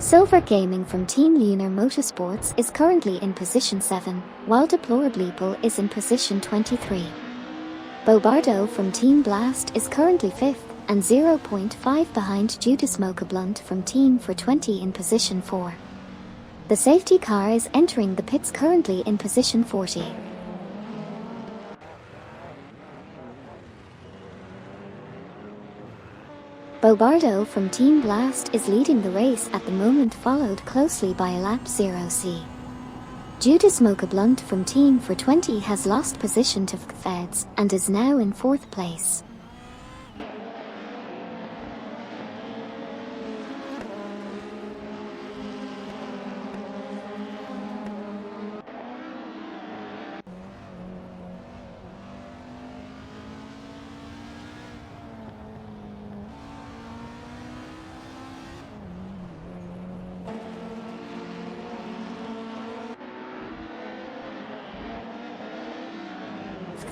Silver Gaming from Team Lunar Motorsports is currently in position 7, while Deplorableeple is in position 23. Bobardo from Team Blast is currently 5th, and 0.5 behind due to Smokablunt from Team for 20 in position 4. The safety car is entering the pits currently in position 40. Bobardo from Team Blast is leading the race at the moment, followed closely by Lap 0C. Due to Smokablunt from Team for 20 has lost position to Feds and is now in 4th place.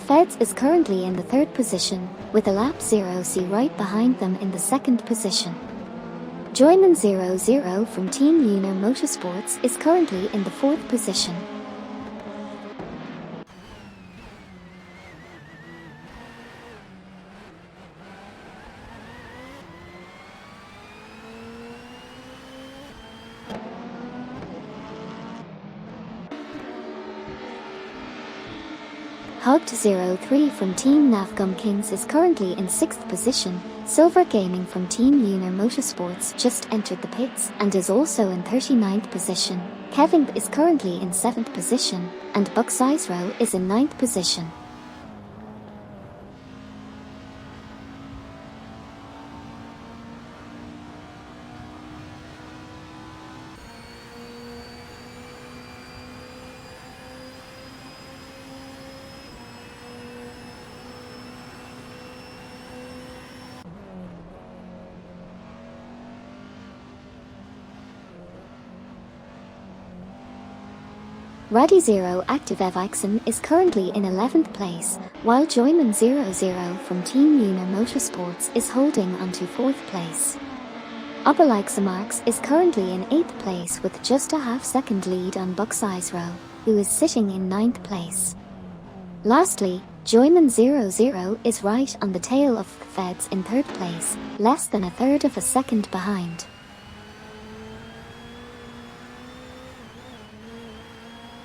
Feds is currently in the 3rd position, with a Lap 0C right behind them in the 2nd position. Joyman 00 from Team Lunar Motorsports is currently in the 4th position. Hugged 03 from Team Navgum Kings is currently in 6th position. Silver Gaming from Team Lunar Motorsports just entered the pits and is also in 39th position. Kevin is currently in 7th position, and Buck Sizero is in 9th position. Raddy Zero Active Evixen is currently in 11th place, while Joyman 00 from Team Lunar Motorsports is holding onto 4th place. Obalixamarx is currently in 8th place with just a half-second lead on Buck Sizero, who is sitting in 9th place. Lastly, Joyman 00 is right on the tail of Feds in 3rd place, less than a third of a second behind.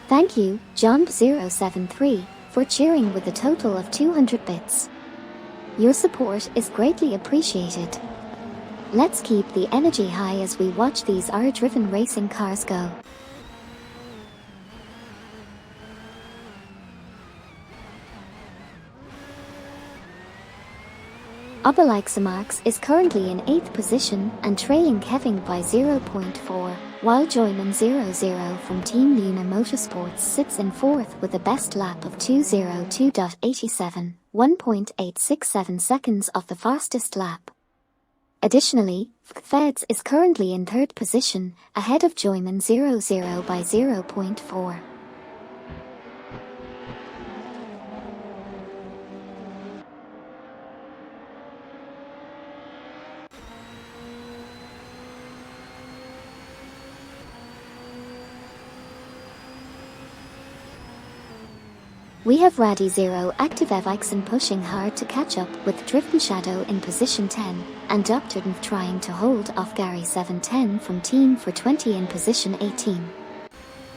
Thank you, John073, for cheering with a total of 200 bits. Your support is greatly appreciated. Let's keep the energy high as we watch these R-driven racing cars go. Obalixamarx is currently in 8th position and trailing Kevin by 0.4, while Joyman 00 from Team Lunar Motorsports sits in 4th with a best lap of 2:02.87, 1.867 seconds off the fastest lap. Additionally, Feds is currently in 3rd position, ahead of Joyman 00 by 0.4. We have Raddy Zero Active Evixen pushing hard to catch up with Driftin Shadow in position 10, and Dr. Nv trying to hold off Gary 710 from Team for 20 in position 18.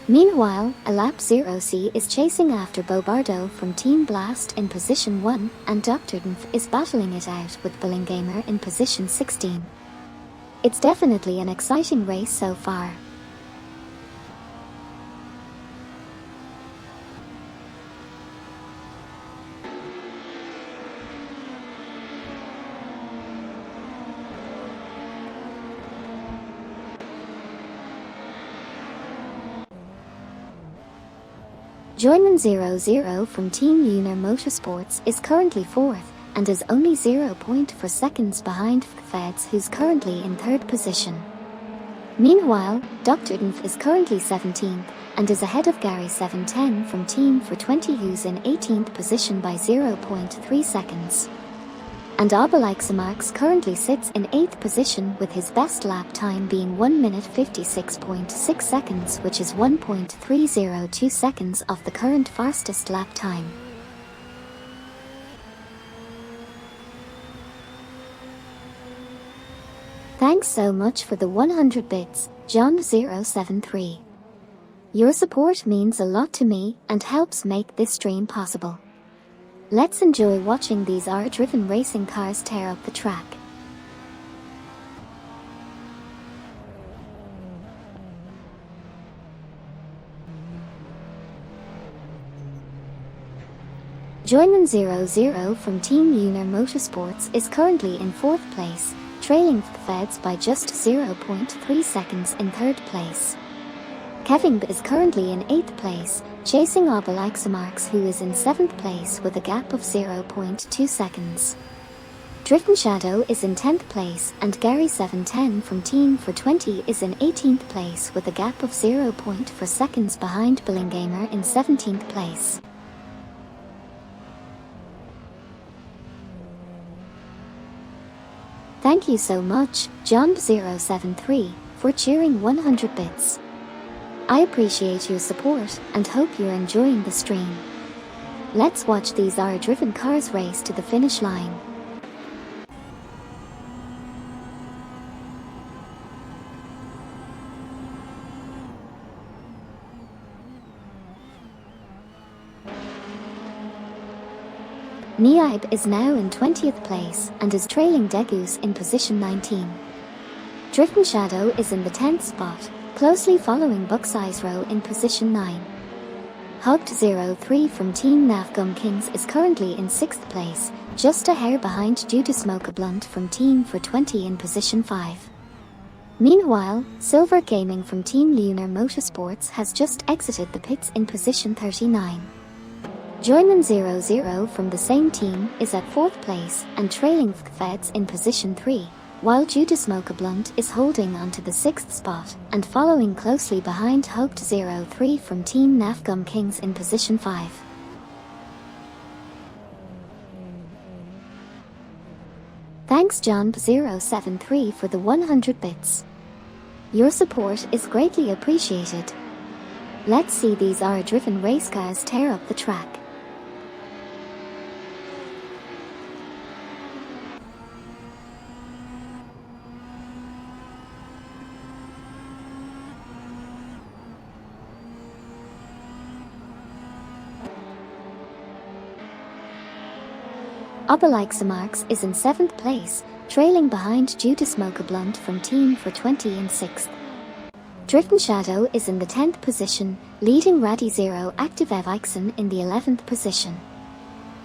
Meanwhile, a Lap 0C is chasing after Bobardo from Team Blast in position 1, and Dr. Nv is battling it out with Billingamer in position 16. It's definitely an exciting race so far. Joyman 00 from Team Lunar Motorsports is currently 4th, and is only 0.4 seconds behind Feds, who's currently in 3rd position. Meanwhile, Dr. Nv is currently 17th, and is ahead of Gary 710 from Team for 20, who's in 18th position by 0.3 seconds. And Marks currently sits in 8th position with his best lap time being 1 minute 56.6 seconds, which is 1.302 seconds off the current fastest lap time. Thanks so much for the 100 bits, John073. Your support means a lot to me and helps make this stream possible. Let's enjoy watching these R-driven racing cars tear up the track. Joyman00 from Team Lunar Motorsports is currently in 4th place, trailing Feds by just 0.3 seconds in 3rd place. Kevin is currently in 8th place, chasing Marks, who is in 7th place with a gap of 0.2 seconds. Driftin' Shadow is in 10th place and Gary 710 from Team for 20 is in 18th place with a gap of 0.4 seconds behind Billingamer in 17th place. Thank you so much, John073, for cheering 100 bits. I appreciate your support and hope you're enjoying the stream. Let's watch these R-driven cars race to the finish line. Niaib is now in 20th place and is trailing Degus in position 19. Driftin' Shadow is in the 10th spot, closely following Bucksizero in position 9. Hugged03 from Team Nafgum Kings is currently in 6th place, just a hair behind Due to Smoke a Blunt from Team for 20 in position 5. Meanwhile, Silver Gaming from Team Lunar Motorsports has just exited the pits in position 39. Joyman00 from the same team is at 4th place and trailing Feds in position 3. While Due to Smoke a Blunt is holding onto the 6th spot and following closely behind Hugged03 from Team Nafgum Kings in position 5. Thanks John073 for the 100 bits. Your support is greatly appreciated. Let's see these R-driven race cars tear up the track. Marks is in 7th place, trailing behind Due to Smoke a Blunt from Team for 20 in 6th. Driftin' Shadow is in the 10th position, leading Radizero Active Evixen in the 11th position.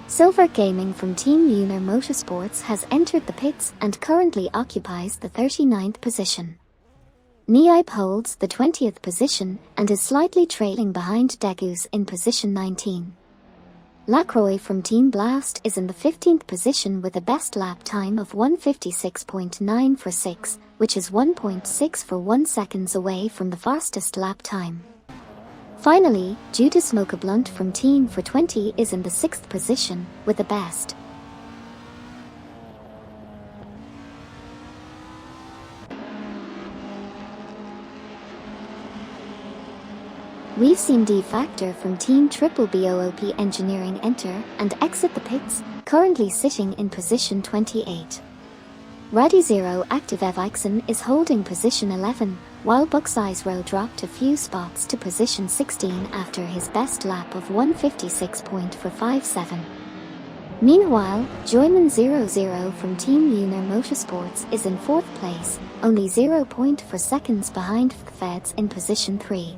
Silver Gaming from Team Lunar Motorsports has entered the pits and currently occupies the 39th position. Niaib holds the 20th position and is slightly trailing behind Degus in position 19. Lacroix from Team Blast is in the 15th position with a best lap time of 1:56.946, which is 1.641 seconds away from the fastest lap time. Finally, Due to Smoke a Blunt from Team for 20 is in the 6th position with the best. We've seen D-Factor from Team Triple BOOP Engineering enter and exit the pits, currently sitting in position 28. Radizero Active Evixen is holding position 11, while Bucksizero dropped a few spots to position 16 after his best lap of 1:56.457. Meanwhile, Joyman00 from Team Lunar Motorsports is in 4th place, only 0.4 seconds behind Feds in position 3.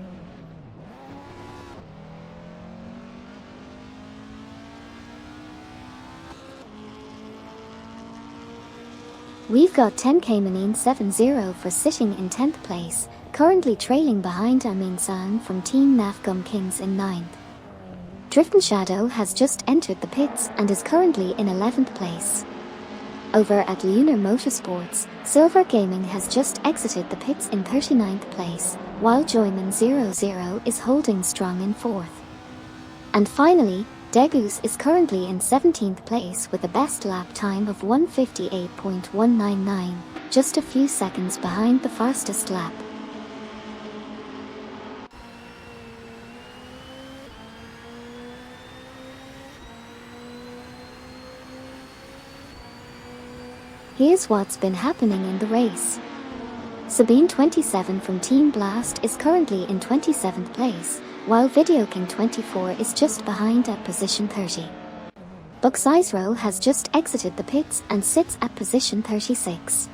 We've got 10K70 for sitting in 10th place, currently trailing behind Amin San from Team Nafgum Kings in 9th. Driftin' Shadow has just entered the pits and is currently in 11th place. Over at Lunar Motorsports, Silver Gaming has just exited the pits in 39th place, while Joyman00 is holding strong in 4th. And finally, Degus is currently in 17th place with a best lap time of 1:58.199, just a few seconds behind the fastest lap. Here's what's been happening in the race. Sabine 27 from Team Blast is currently in 27th place, while Video King 24 is just behind at position 30. Buxizero has just exited the pits and sits at position 36.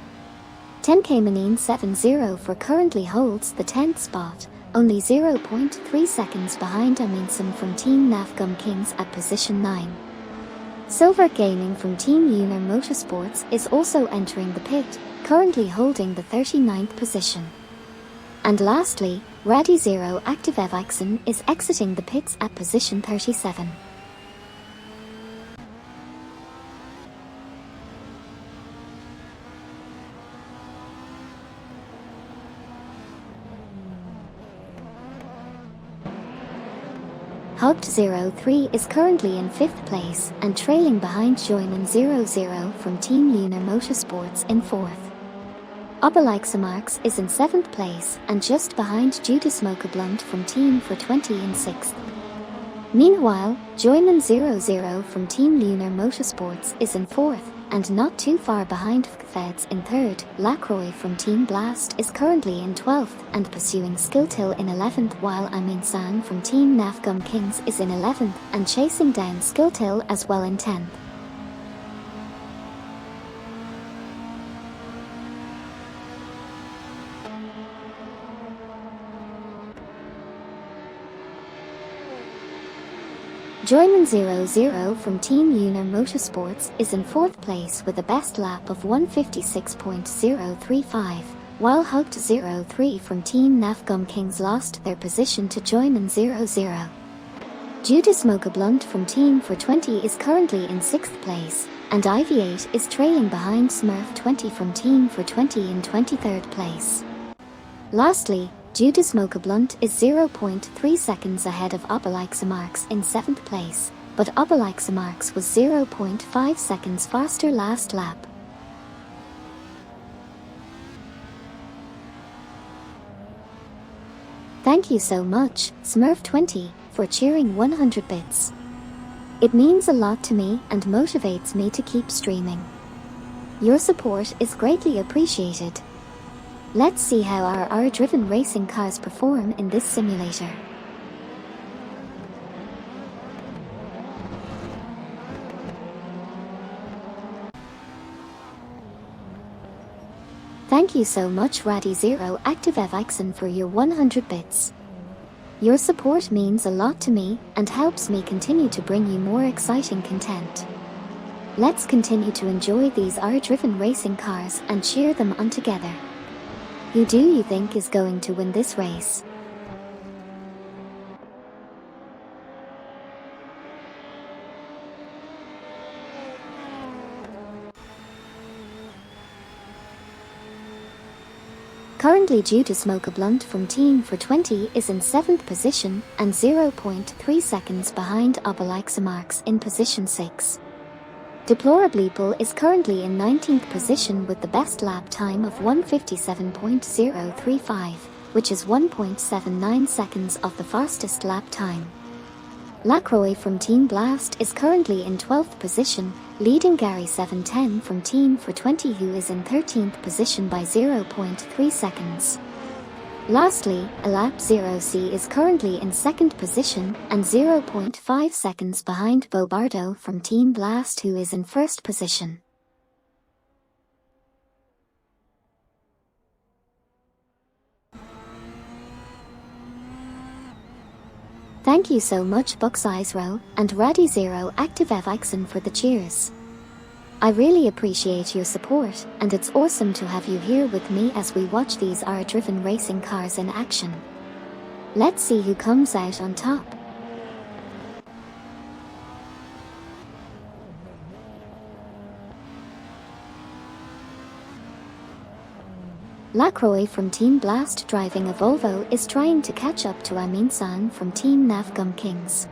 10K Manine 70 currently holds the 10th spot, only 0.3 seconds behind Aminsum from Team Nafgum Kings at position 9. Silver Gaming from Team Lunar Motorsports is also entering the pit, currently holding the 39th position. And lastly, Raddy Zero Active Evixen is exiting the pits at position 37. Hugged03 is currently in 5th place and trailing behind Joyman00 from Team Lunar Motorsports in 4th. Oberleixemarks is in 7th place and just behind Judas Mokablund from Team for 20 in 6th. Meanwhile, Joyman00 from Team Lunar Motorsports is in 4th and not too far behind Feds in 3rd. Lacroix from Team Blast is currently in 12th and pursuing Skilltil in 11th, while Amin Sang from Team Nafgum Kings is in 11th and chasing down Skilltil as well in 10th. Joyman00 from Team Lunar Motorsports is in 4th place with a best lap of 1:56.035, while Hugged03 from Team Nafgum Kings lost their position to Joyman00. Judas Mokablund from Team for 20 is currently in 6th place, and IV8 is trailing behind Smurf20 from Team for 20 in 23rd place. Lastly, Judas Mokablund is 0.3 seconds ahead of Oberleixemarks in 7th place, but Oberleixemarks was 0.5 seconds faster last lap. Thank you so much, Smurf20, for cheering 100 bits. It means a lot to me and motivates me to keep streaming. Your support is greatly appreciated. Let's see how our R-driven racing cars perform in this simulator. Thank you so much Raddy Zero Active Evixen for your 100 bits. Your support means a lot to me and helps me continue to bring you more exciting content. Let's continue to enjoy these R-driven racing cars and cheer them on together. Who do you think is going to win this race? Currently Judas Mokablund from Team for 20 is in 7th position and 0.3 seconds behind Oberleixemarks in position 6. Deplorableeple is currently in 19th position with the best lap time of 1:57.035, which is 1.79 seconds of the fastest lap time. Lacroix from Team Blast is currently in 12th position, leading Gary710 from Team for 20 who is in 13th position by 0.3 seconds. Lastly, Alap0C is currently in 2nd position and 0.5 seconds behind Bobardo from Team Blast who is in 1st position. Thank you so much Buxizero and Raddy Zero Active Evixen for the cheers. I really appreciate your support, and it's awesome to have you here with me as we watch these R-driven racing cars in action. Let's see who comes out on top. Lacroix from Team Blast driving a Volvo is trying to catch up to Amin San from Team Nafgum Kings.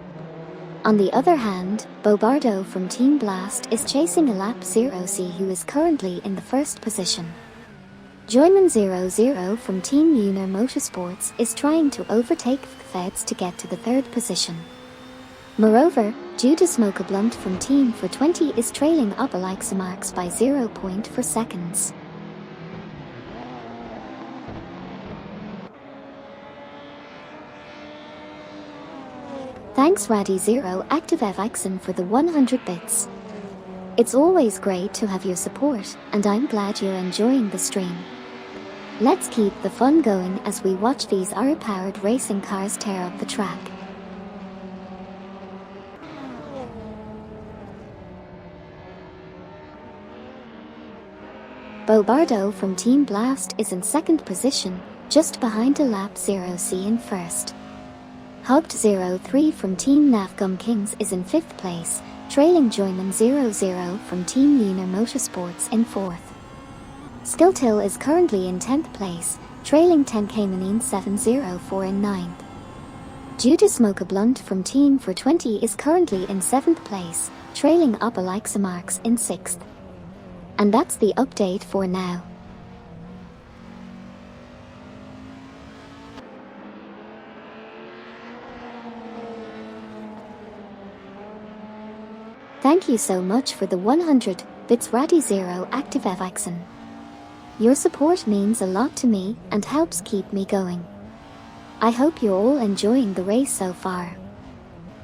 On the other hand, Bobardo from Team Blast is chasing a lap 0C who is currently in the first position. Joyman 00 from Team Lunar Motorsports is trying to overtake Feds to get to the third position. Moreover, Judas Mocha-Blunt from Team for 20 is trailing Obelix Marks by 0.4 seconds. Thanks Raddy Zero Active Evixen for the 100 bits. It's always great to have your support, and I'm glad you're enjoying the stream. Let's keep the fun going as we watch these air-powered racing cars tear up the track. Bobardo from Team Blast is in second position, just behind a lap 0C in first. Hugged 03 from Team Navgum Kings is in 5th place, trailing Joyman 00 from Team Lunar Motorsports in 4th. Skilltill is currently in 10th place, trailing 10 Caymanine 704 in 9th. Judas Mocha-Blunt from Team for 20 is currently in 7th place, trailing Obelix Marks in 6th. And that's the update for now. Thank you so much for the 100 bits Raddy Zero Active Evixen. Your support means a lot to me and helps keep me going. I hope you're all enjoying the race so far.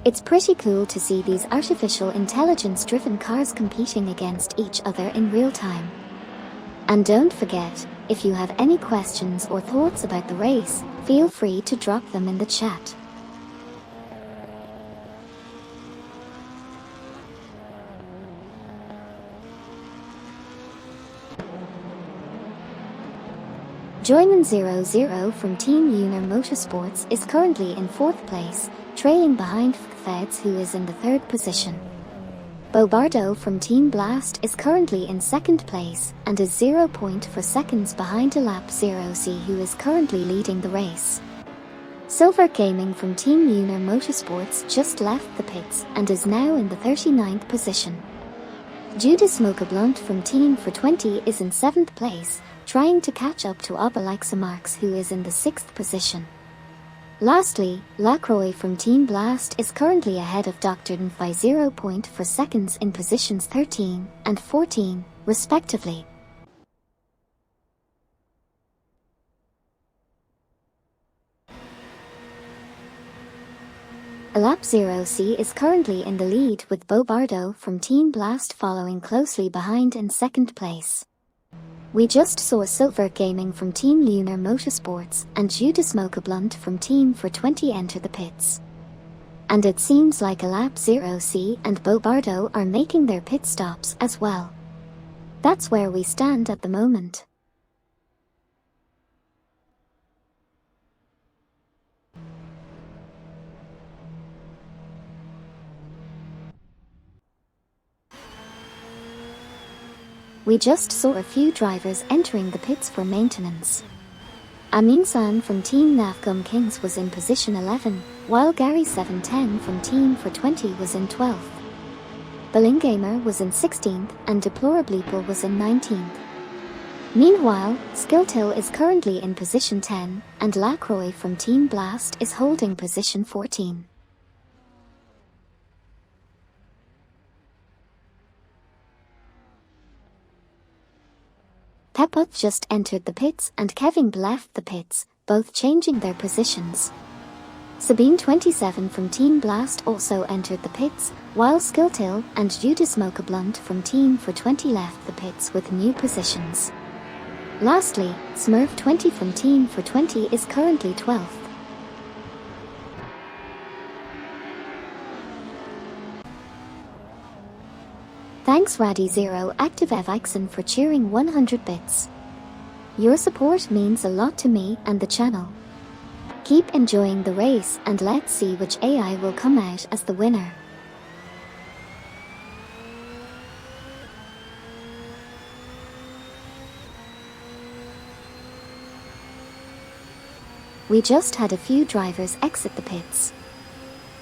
It's pretty cool to see these artificial intelligence-driven cars competing against each other in real time. And don't forget, if you have any questions or thoughts about the race, feel free to drop them in the chat. Joyman 00 from Team Lunar Motorsports is currently in 4th place, trailing behind Feds who is in the 3rd position. Bobardo from Team Blast is currently in 2nd place and is 0.4 seconds behind a lap 0C who is currently leading the race. Silver Gaming from Team Lunar Motorsports just left the pits and is now in the 39th position. Judas Mocha-Blunt from Team for 20 is in 7th place, trying to catch up to Obelix Marks who is in the 6th position. Lastly, Lacroix from Team Blast is currently ahead of Dr. Dn by 0.4 seconds in positions 13 and 14, respectively. Lap 0C is currently in the lead with Bobardo from Team Blast following closely behind in 2nd place. We just saw Silver Gaming from Team Lunar Motorsports and Judas Mocha-Blunt from Team for 20 enter the pits. And it seems like a lap 0C and Bobardo are making their pit stops as well. That's where we stand at the moment. We just saw a few drivers entering the pits for maintenance. Amin-san from Team Navgum Kings was in position 11, while Gary 710 from Team for 20 was in 12th. Gamer was in 16th and Deplorableeple was in 19th. Meanwhile, Skilltill is currently in position 10 and Lacroix from Team Blast is holding position 14. Peput just entered the pits and Kevin left the pits, both changing their positions. Sabine 27 from Team Blast also entered the pits, while Skilltill and Judas Mocha-Blunt from Team for 20 left the pits with new positions. Lastly, Smurf 20 from Team for 20 is currently 12th. Thanks Raddy Zero Active Evixen for cheering 100 bits. Your support means a lot to me and the channel. Keep enjoying the race and let's see which AI will come out as the winner. We just had a few drivers exit the pits.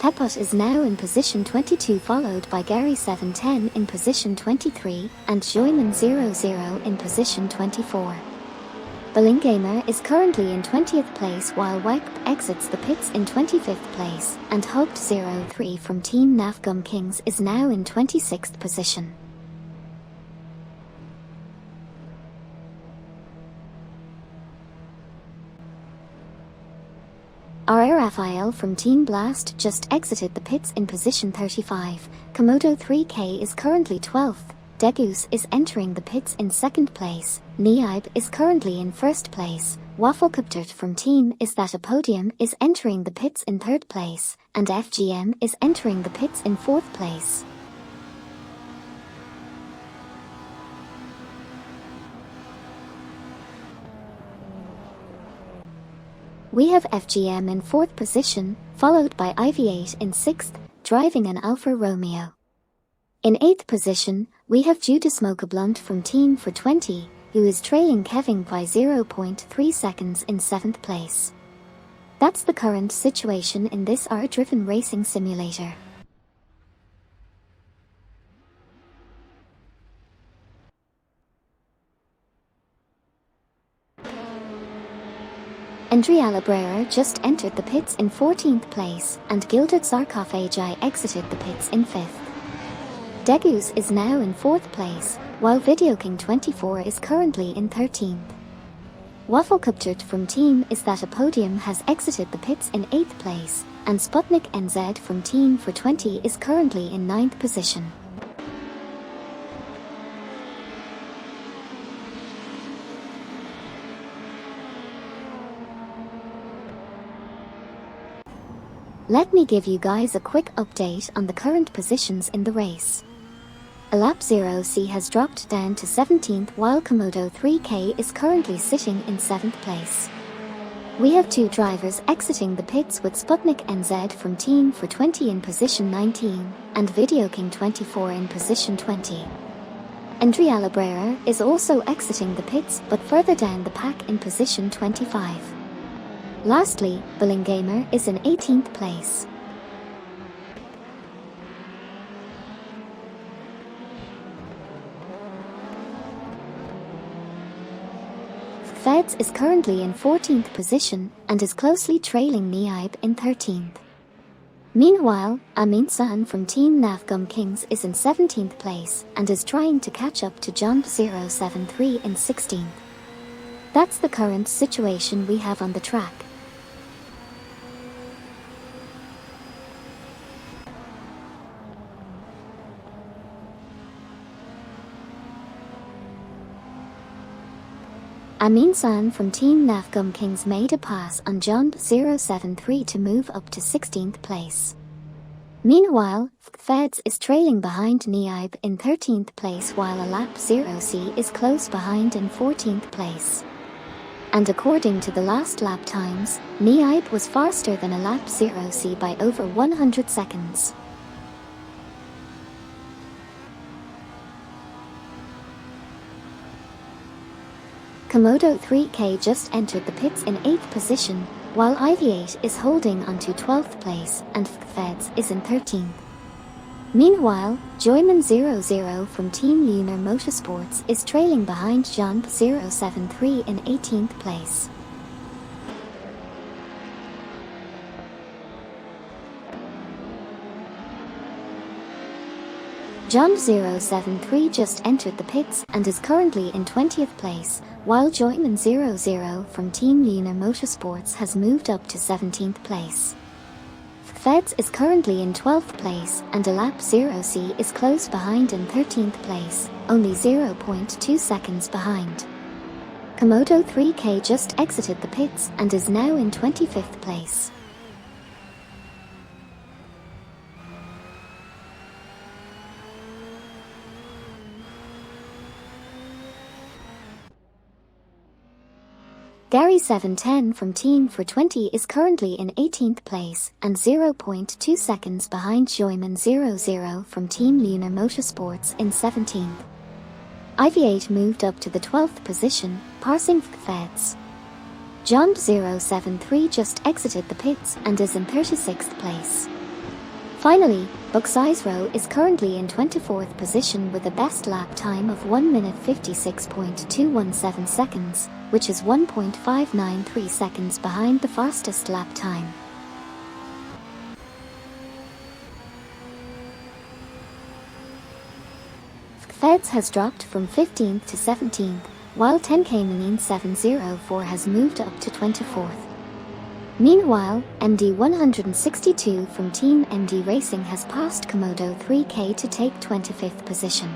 Pepot is now in position 22, followed by Gary 710 in position 23 and Joyman 00 in position 24. Gamer is currently in 20th place while Wipe exits the pits in 25th place, and Hugged 03 from Team Navgum Kings is now in 26th position. Rafael from Team Blast just exited the pits in position 35. Komodo 3K is currently 12th. Degus is entering the pits in 2nd place. Niaib is currently in 1st place. Wafflecopter from Team Is That a Podium is entering the pits in 3rd place, and FGM is entering the pits in 4th place. We have FGM in 4th position, followed by IV8 in 6th, driving an Alfa Romeo. In 8th position, we have Judas Mocha-Blunt from Team for 20, who is trailing Kevin by 0.3 seconds in 7th place. That's the current situation in this R-driven racing simulator. Andrea Labrera just entered the pits in 14th place, and Gilded Sarcophagi exited the pits in 5th. Degus is now in 4th place, while VideoKing 24 is currently in 13th. Wafflecopter from Team Is That a Podium has exited the pits in 8th place, and Sputnik NZ from Team for 20 is currently in 9th position. Let me give you guys a quick update on the current positions in the race. Alap 0C has dropped down to 17th while Komodo 3K is currently sitting in 7th place. We have 2 drivers exiting the pits with Sputnik NZ from Team for 20 in position 19 and VideoKing 24 in position 20. Andrea Labrera is also exiting the pits but further down the pack in position 25. Lastly, Gamer is in 18th place. Feds is currently in 14th position and is closely trailing Niaib in 13th. Meanwhile, Amin-san from Team Navgum Kings is in 17th place and is trying to catch up to John 073 in 16th. That's the current situation we have on the track. Amin-san from Team Navgum Kings made a pass on John 073 to move up to 16th place. Meanwhile, Feds is trailing behind Niaib in 13th place while Alap 0C is close behind in 14th place. And according to the last lap times, Niaib was faster than Alap 0C by over 100 seconds. Komodo 3K just entered the pits in 8th position, while IV8 is holding on to 12th place and Feds is in 13th. Meanwhile, Joyman 00 from Team Lunar Motorsports is trailing behind John 073 in 18th place. John 073 just entered the pits and is currently in 20th place, while Joyman 00 from Team Lunar Motorsports has moved up to 17th place. Feds is currently in 12th place and Alap 0C is close behind in 13th place, only 0.2 seconds behind. Komodo 3K just exited the pits and is now in 25th place. Gary 710 from Team for 20 is currently in 18th place and 0.2 seconds behind Joyman 00 from Team Lunar Motorsports in 17th. IV8 moved up to the 12th position, passing Feds. John 073 just exited the pits and is in 36th place. Finally, Buxizero is currently in 24th position with a best lap time of 1 minute 56.217 seconds, which is 1.593 seconds behind the fastest lap time. Feds has dropped from 15th to 17th, while 10K 704 has moved up to 24th. Meanwhile, MD 162 from Team MD Racing has passed Komodo 3K to take 25th position.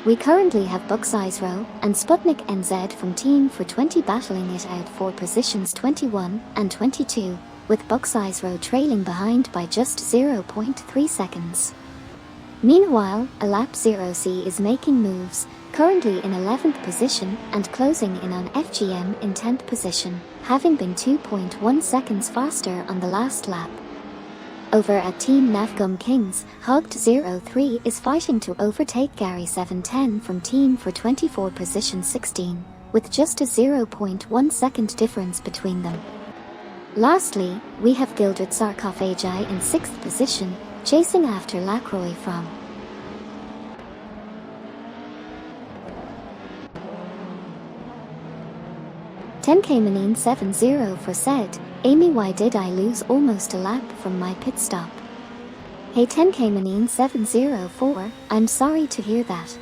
We currently have Buxizero and Sputnik NZ from Team for 20 battling it out for positions 21 and 22, with Buxizero trailing behind by just 0.3 seconds. Meanwhile, Alap 0C is making moves, currently in 11th position and closing in on FGM in 10th position, having been 2.1 seconds faster on the last lap. Over at Team Navgum Kings, Hugged03 is fighting to overtake Gary 710 from Team for 24 position 16, with just a 0.1 second difference between them. Lastly, we have Gildred Sarkophagi in 6th position, chasing after Lacroix from 10K 70 for said, Amy, why did I lose almost a lap from my pit stop? Hey 10K 704, I'm sorry to hear that.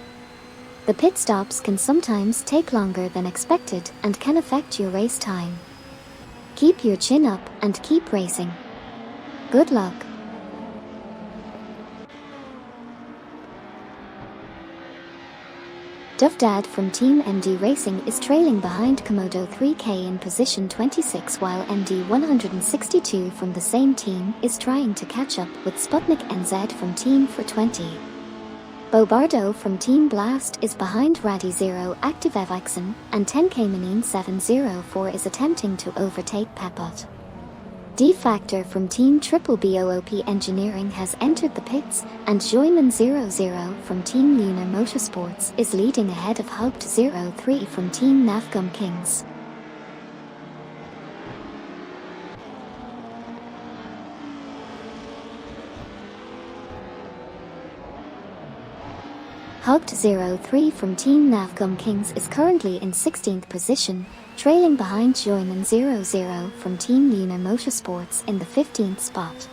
The pit stops can sometimes take longer than expected and can affect your race time. Keep your chin up and keep racing. Good luck. Duvdad from Team MD Racing is trailing behind Komodo 3K in position 26, while MD 162 from the same team is trying to catch up with Sputnik NZ from Team for 20. Bobardo from Team Blast is behind Raddy Zero Active Evixen, and 10K 704 is attempting to overtake Pepot. D-Factor from Team Triple BOOP Engineering has entered the pits, and Joyman 00 from Team Lunar Motorsports is leading ahead of Hugged 03 from Team Navgum Kings. Hugged 03 from Team Navgum Kings is currently in 16th position, trailing behind Joyman 00 from Team Lunar Motorsports in the 15th spot.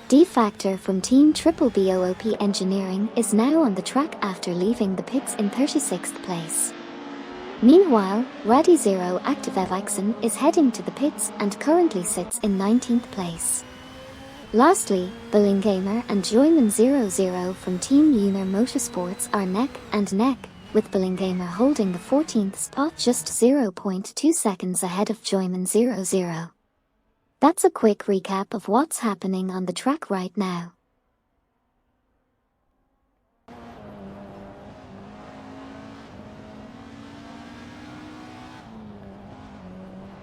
D-Factor from Team Triple BOOP Engineering is now on the track after leaving the pits in 36th place. Meanwhile, Raddy Zero Active Evixen is heading to the pits and currently sits in 19th place. Lastly, Billingamer and Joyman 00 from Team Lunar Motorsports are neck and neck, with Billingamer holding the 14th spot just 0.2 seconds ahead of Joyman 00. That's a quick recap of what's happening on the track right now.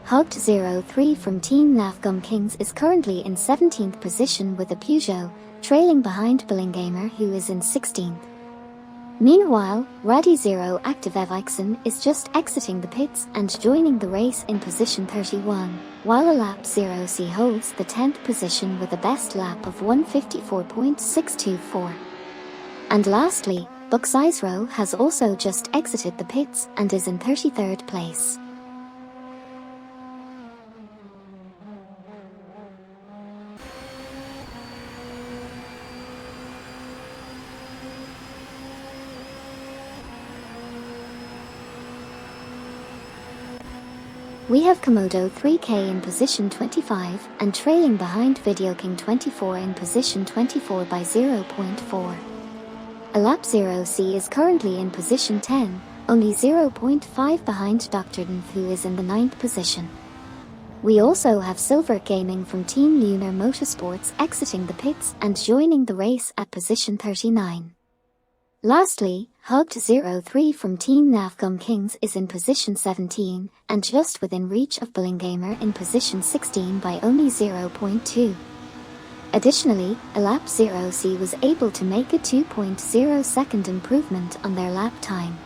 Hugged 03 from Team Navgum Kings is currently in 17th position with a Peugeot, trailing behind Billingamer, who is in 16th. Meanwhile, Raddy Zero Active Evixen is just exiting the pits and joining the race in position 31, while Alap 0C holds the 10th position with a best lap of 154.624. And lastly, Buxizero has also just exited the pits and is in 33rd place. We have Komodo 3K in position 25 and trailing behind Video King 24 in position 24 by 0.4. Alap 0C is currently in position 10, only 0.5 behind Dr. Dn, who is in the 9th position. We also have Silver Gaming from Team Lunar Motorsports exiting the pits and joining the race at position 39. Lastly, Hugged03 from Team Navgum Kings is in position 17, and just within reach of Bullingamer in position 16 by only 0.2. Additionally, Elap 0C was able to make a 2.0 second improvement on their lap time.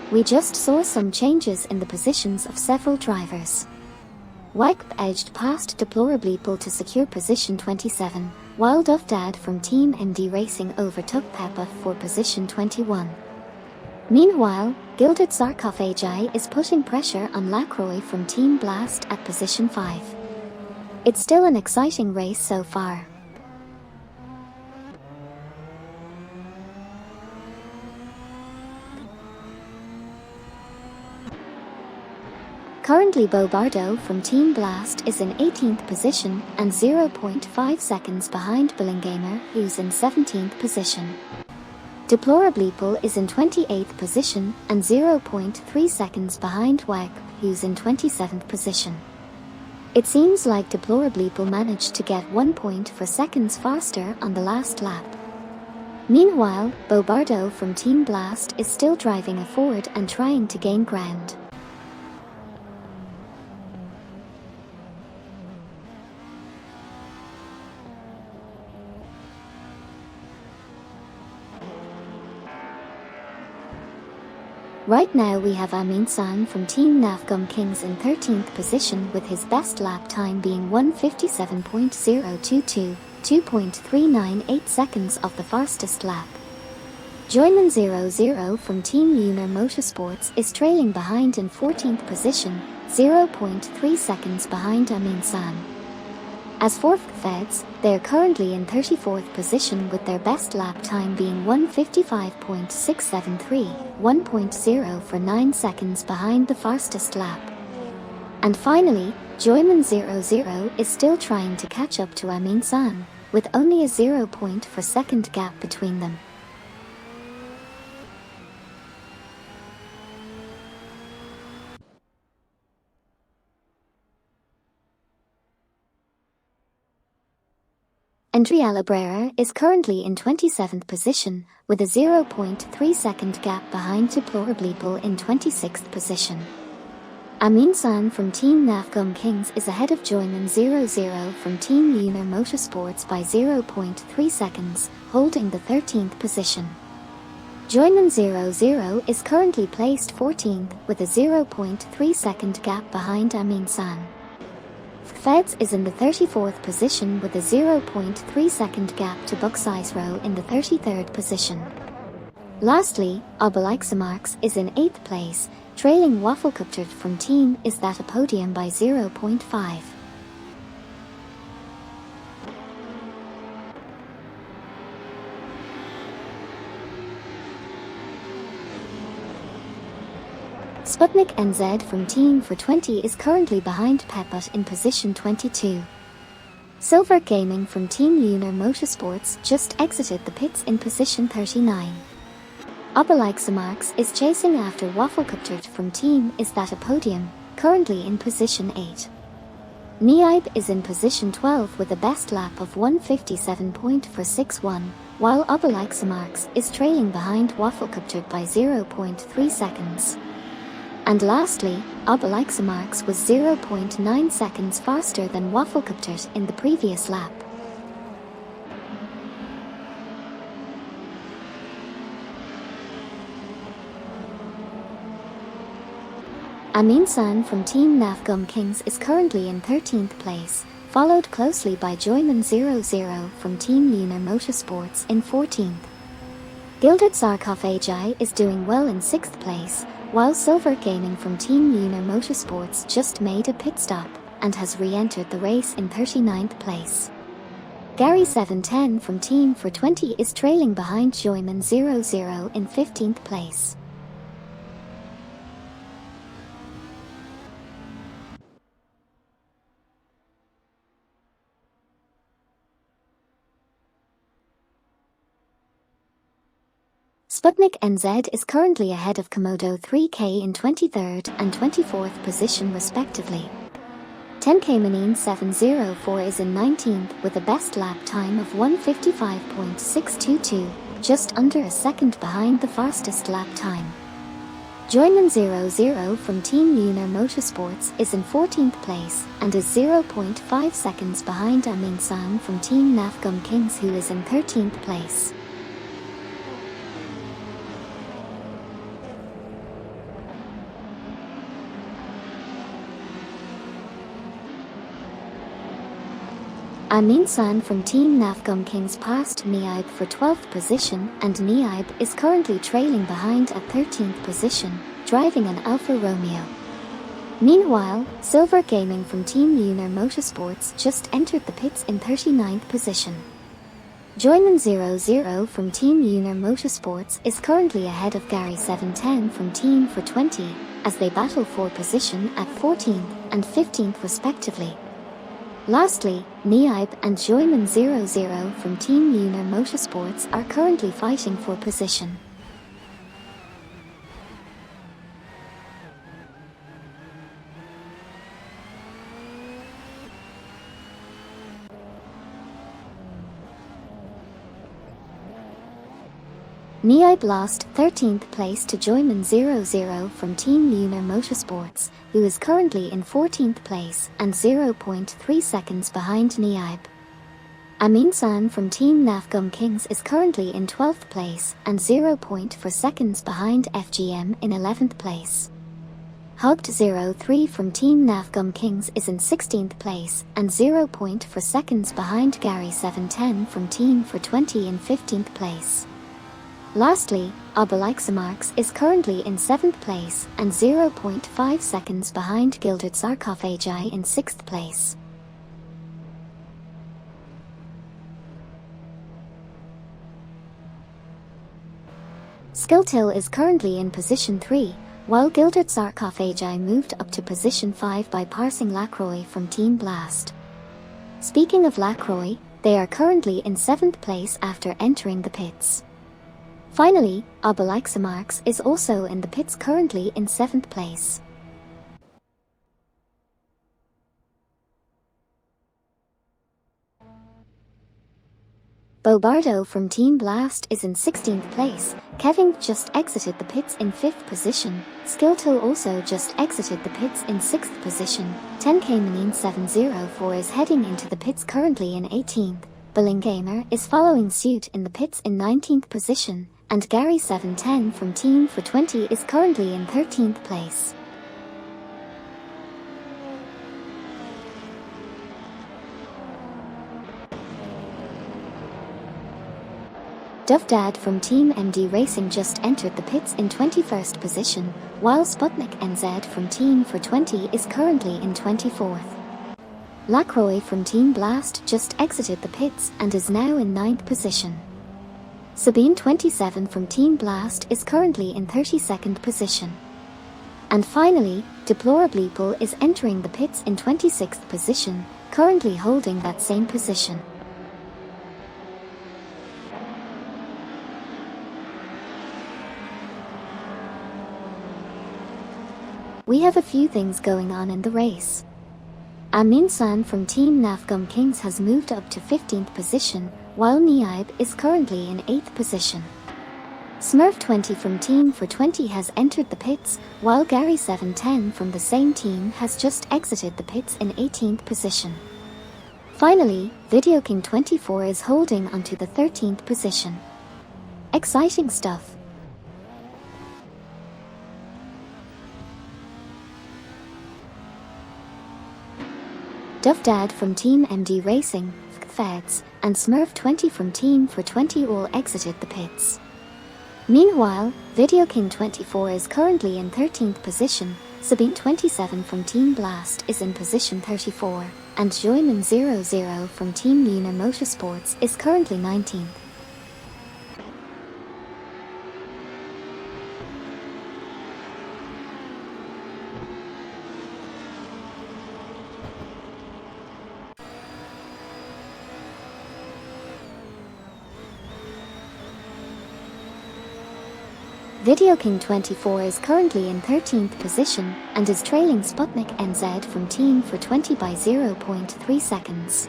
We just saw some changes in the positions of several drivers. Wyke edged past Deplorableeple to secure position 27, while Dufdad from Team MD Racing overtook Peppa for position 21. Meanwhile, Gilded Sarcophagi is putting pressure on Lacroix from Team Blast at position 5. It's still an exciting race so far. Currently Bobardo from Team Blast is in 18th position and 0.5 seconds behind Bullingamer, who's in 17th position. Deplorableeple is in 28th position and 0.3 seconds behind Wag, who's in 27th position. It seems like Deplorableeple managed to get 1 point for seconds faster on the last lap. Meanwhile, Bobardo from Team Blast is still driving a Ford and trying to gain ground. Right now we have Amin San from Team Navgum Kings in 13th position with his best lap time being 1:57.022, 2.398 seconds off the fastest lap. Joyman 00 from Team Lunar Motorsports is trailing behind in 14th position, 0.3 seconds behind Amin San. As for Feds, they are currently in 34th position with their best lap time being 1:55.673, 1.0 for 9 seconds behind the fastest lap. And finally, Joyman 00 is still trying to catch up to Amin San, with only a 0 point for second gap between them. Andrea Labrera is currently in 27th position, with a 0.3 second gap behind Deplorableeple in 26th position. Amin San from Team Navgum Kings is ahead of Joyman 00 from Team Lunar Motorsports by 0.3 seconds, holding the 13th position. Joyman 00 is currently placed 14th with a 0.3 second gap behind Amin San. Feds is in the 34th position with a 0.3 second gap to Bucksizero in the 33rd position. Lastly, Obelixamarx is in 8th place, trailing Wafflecuptert from Team Is That a Podium by 0.5. Sputnik NZ from Team for 20 is currently behind Peput in position 22. Silver Gaming from Team Lunar Motorsports just exited the pits in position 39. Obelixamarx is chasing after Wafflecuptert from Team Is That a Podium, currently in position 8. Niaib is in position 12 with a best lap of 1:57.461, while Obelixamarx is trailing behind Wafflecuptert by 0.3 seconds. And lastly, Obelixamarx was 0.9 seconds faster than Wafflecuptert in the previous lap. Amin San from Team Navgum Kings is currently in 13th place, followed closely by Joyman 00 from Team Lunar Motorsports in 14th. Gilded Sarcophagi is doing well in 6th place, while Silver Gaming from Team Lunar Motorsports just made a pit stop and has re-entered the race in 39th place. Gary 710 from Team for 20 is trailing behind Joyman 00 in 15th place. Sputnik NZ is currently ahead of Komodo 3K in 23rd and 24th position respectively. 10K 704 is in 19th with a best lap time of 1:55.622, just under a second behind the fastest lap time. Joyman00 from Team Lunar Motorsports is in 14th place and is 0.5 seconds behind Amin San from Team Nafgum Kings, who is in 13th place. Amin San from Team Nafgum Kings passed Niaib for 12th position, and Niaib is currently trailing behind at 13th position, driving an Alfa Romeo. Meanwhile, Silver Gaming from Team Lunar Motorsports just entered the pits in 39th position. Joyman00 from Team Lunar Motorsports is currently ahead of Gary 710 from Team for 20, as they battle for position at 14th and 15th respectively. Lastly, Niaib and Joyman00 from Team Lunar Motorsports are currently fighting for position. Niaib lost 13th place to Joyman00 from Team Lunar Motorsports, who is currently in 14th place and 0.3 seconds behind Niaib. Amin San from Team Nafgum Kings is currently in 12th place and 0.4 seconds behind FGM in 11th place. Hugged03 from Team Nafgum Kings is in 16th place and 0.4 seconds behind Gary 710 from Team for 20 in 15th place. Lastly, Obelixamarx is currently in 7th place and 0.5 seconds behind Gilded Sarcophagi in 6th place. Skilltil is currently in position 3, while Gilded Sarcophagi moved up to position 5 by passing Lacroix from Team Blast. Speaking of Lacroix, they are currently in 7th place after entering the pits. Finally, Obelixamarx is also in the pits, currently in 7th place. Bobardo from Team Blast is in 16th place, Kevin just exited the pits in 5th position, Skilltil also just exited the pits in 6th position, 10K 704 is heading into the pits currently in 18th, Billingamer is following suit in the pits in 19th position, and Gary 710 from Team for 20 is currently in 13th place. Duvdad from Team MD Racing just entered the pits in 21st position, while Sputnik NZ from Team for 20 is currently in 24th. Lacroix from Team Blast just exited the pits and is now in 9th position. Sabine 27 from Team Blast is currently in 32nd position. And finally, Deplorableeple is entering the pits in 26th position, currently holding that same position. We have a few things going on in the race. Amin San from Team Nafgum Kings has moved up to 15th position, while Niaib is currently in 8th position. Smurf 20 from Team for 20 has entered the pits, while Gary 710 from the same team has just exited the pits in 18th position. Finally, Video King 24 is holding onto the 13th position. Exciting stuff. Duvdad from Team MD Racing, Feds, and Smurf 20 from Team for 20 all exited the pits. Meanwhile, Video King 24 is currently in 13th position, Sabine 27 from Team Blast is in position 34, and Joyman00 from Team Lunar Motorsports is currently 19th. Video King 24 is currently in 13th position and is trailing Sputnik NZ from Team for 20 by 0.3 seconds.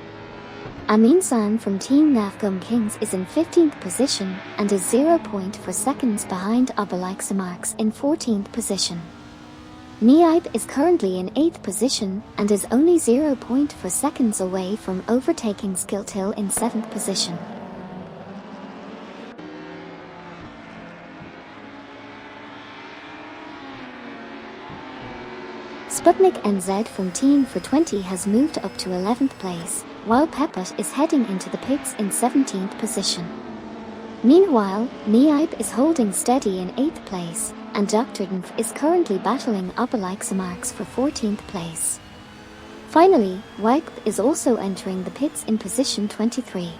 Amin San from Team Navgum Kings is in 15th position and is 0.4 seconds behind Obelix Marks in 14th position. Niaib is currently in 8th position and is only 0.4 seconds away from overtaking Skiltil in 7th position. Sputnik NZ from Team for 20 has moved up to 11th place, while Peput is heading into the pits in 17th position. Meanwhile, Niaib is holding steady in 8th place, and Dr. Dnf is currently battling Obelix Marks for 14th place. Finally, Wipe is also entering the pits in position 23.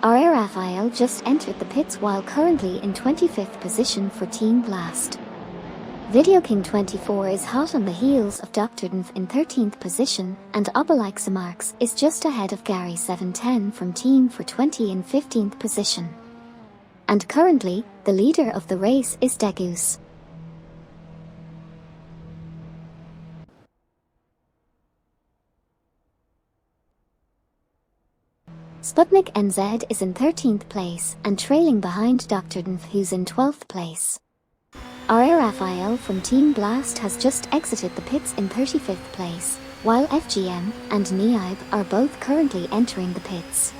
R.A. Raphael just entered the pits while currently in 25th position for Team Blast. Video King 24 is hot on the heels of Dr. Dnf in 13th position, and Obelix Marks is just ahead of Gary 710 from Team for 20 in 15th position. And currently, the leader of the race is Degoose. Sputnik NZ is in 13th place and trailing behind Dr. Dnf, who's in 12th place. R.A. Raphael from Team Blast has just exited the pits in 35th place, while FGM and Niaib are both currently entering the pits.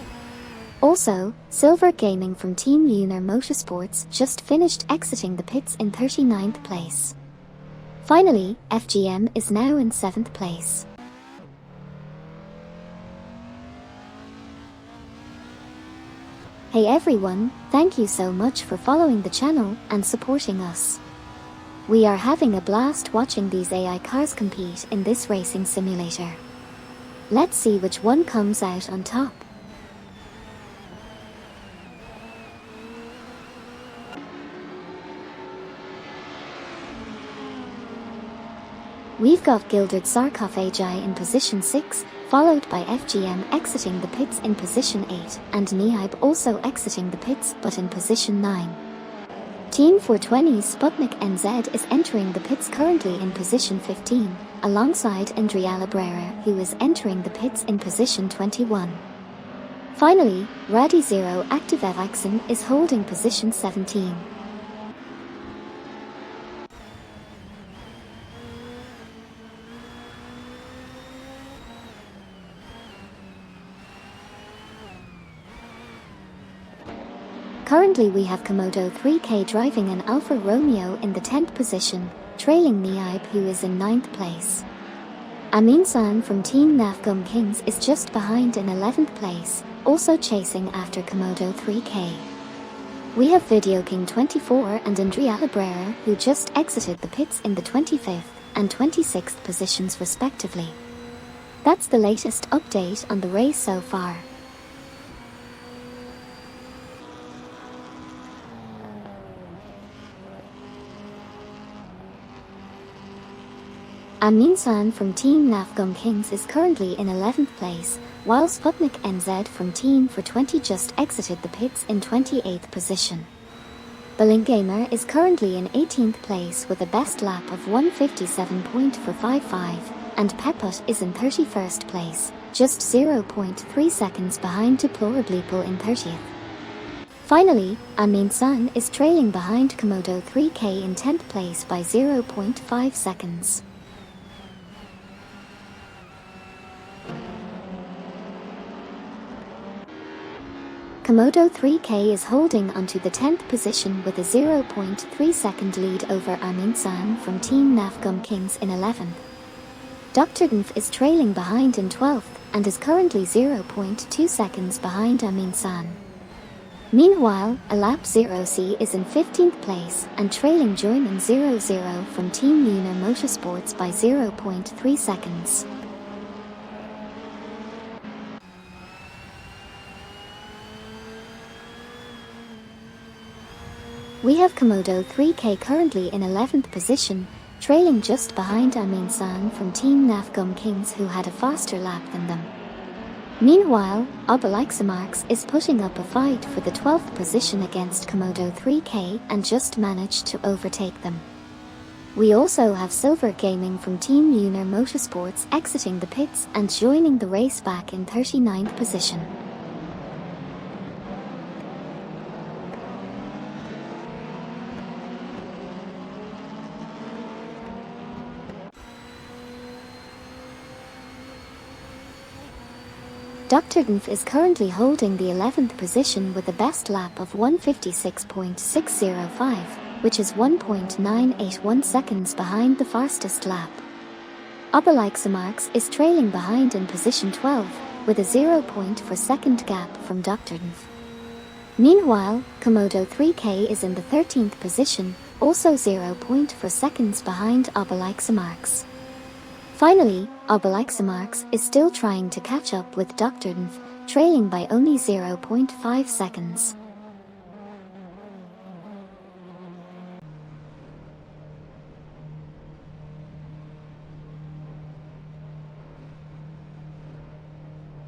Also, Silver Gaming from Team Lunar Motorsports just finished exiting the pits in 39th place. Finally, FGM is now in 7th place. Hey everyone, thank you so much for following the channel and supporting us. We are having a blast watching these AI cars compete in this racing simulator. Let's see which one comes out on top. We've got Gilded Sarcophagi in position 6, followed by FGM exiting the pits in position 8, and Niaib also exiting the pits but in position 9. Team 420's Sputnik NZ is entering the pits currently in position 15, alongside Andrea Librera, who is entering the pits in position 21. Finally, Radi Zero Active Evixen is holding position 17. Currently we have Komodo 3K driving an Alfa Romeo in the 10th position, trailing Niaib, who is in 9th place. Amin San from Team Navgum Kings is just behind in 11th place, also chasing after Komodo 3K. We have Video King 24 and Andrea Librera, who just exited the pits in the 25th and 26th positions respectively. That's the latest update on the race so far. Amin San from Team Navgum Kings is currently in 11th place, while Sputnik NZ from Team for 20 just exited the pits in 28th position. Balling Gamer is currently in 18th place with a best lap of 157.455, and Peput is in 31st place, just 0.3 seconds behind Deplorableeple in 30th. Finally, Amin San is trailing behind Komodo 3K in 10th place by 0.5 seconds. Komodo 3K is holding onto the 10th position with a 0.3 second lead over Amin San from Team Navgum Kings in 11th. Dr. Dnf is trailing behind in 12th and is currently 0.2 seconds behind Amin San. Meanwhile, Alap 0C is in 15th place and trailing Joyman 00 from Team Lunar Motorsports by 0.3 seconds. We have Komodo 3K currently in 11th position, trailing just behind Amin-san from Team Nafgum Kings, who had a faster lap than them. Meanwhile, Obelixamarx is pushing up a fight for the 12th position against Komodo 3K and just managed to overtake them. We also have Silver Gaming from Team Lunar Motorsports exiting the pits and joining the race back in 39th position. Dr. Dnf is currently holding the 11th position with a best lap of 1:56.605, which is 1.981 seconds behind the fastest lap. Obelixamarx is trailing behind in position 12, with a 0.4 second gap from Dr. Dnf. Meanwhile, Komodo 3K is in the 13th position, also 0.4 seconds behind Obelixamarx. Finally, Obelixamarx is still trying to catch up with Dr. Dnf, trailing by only 0.5 seconds.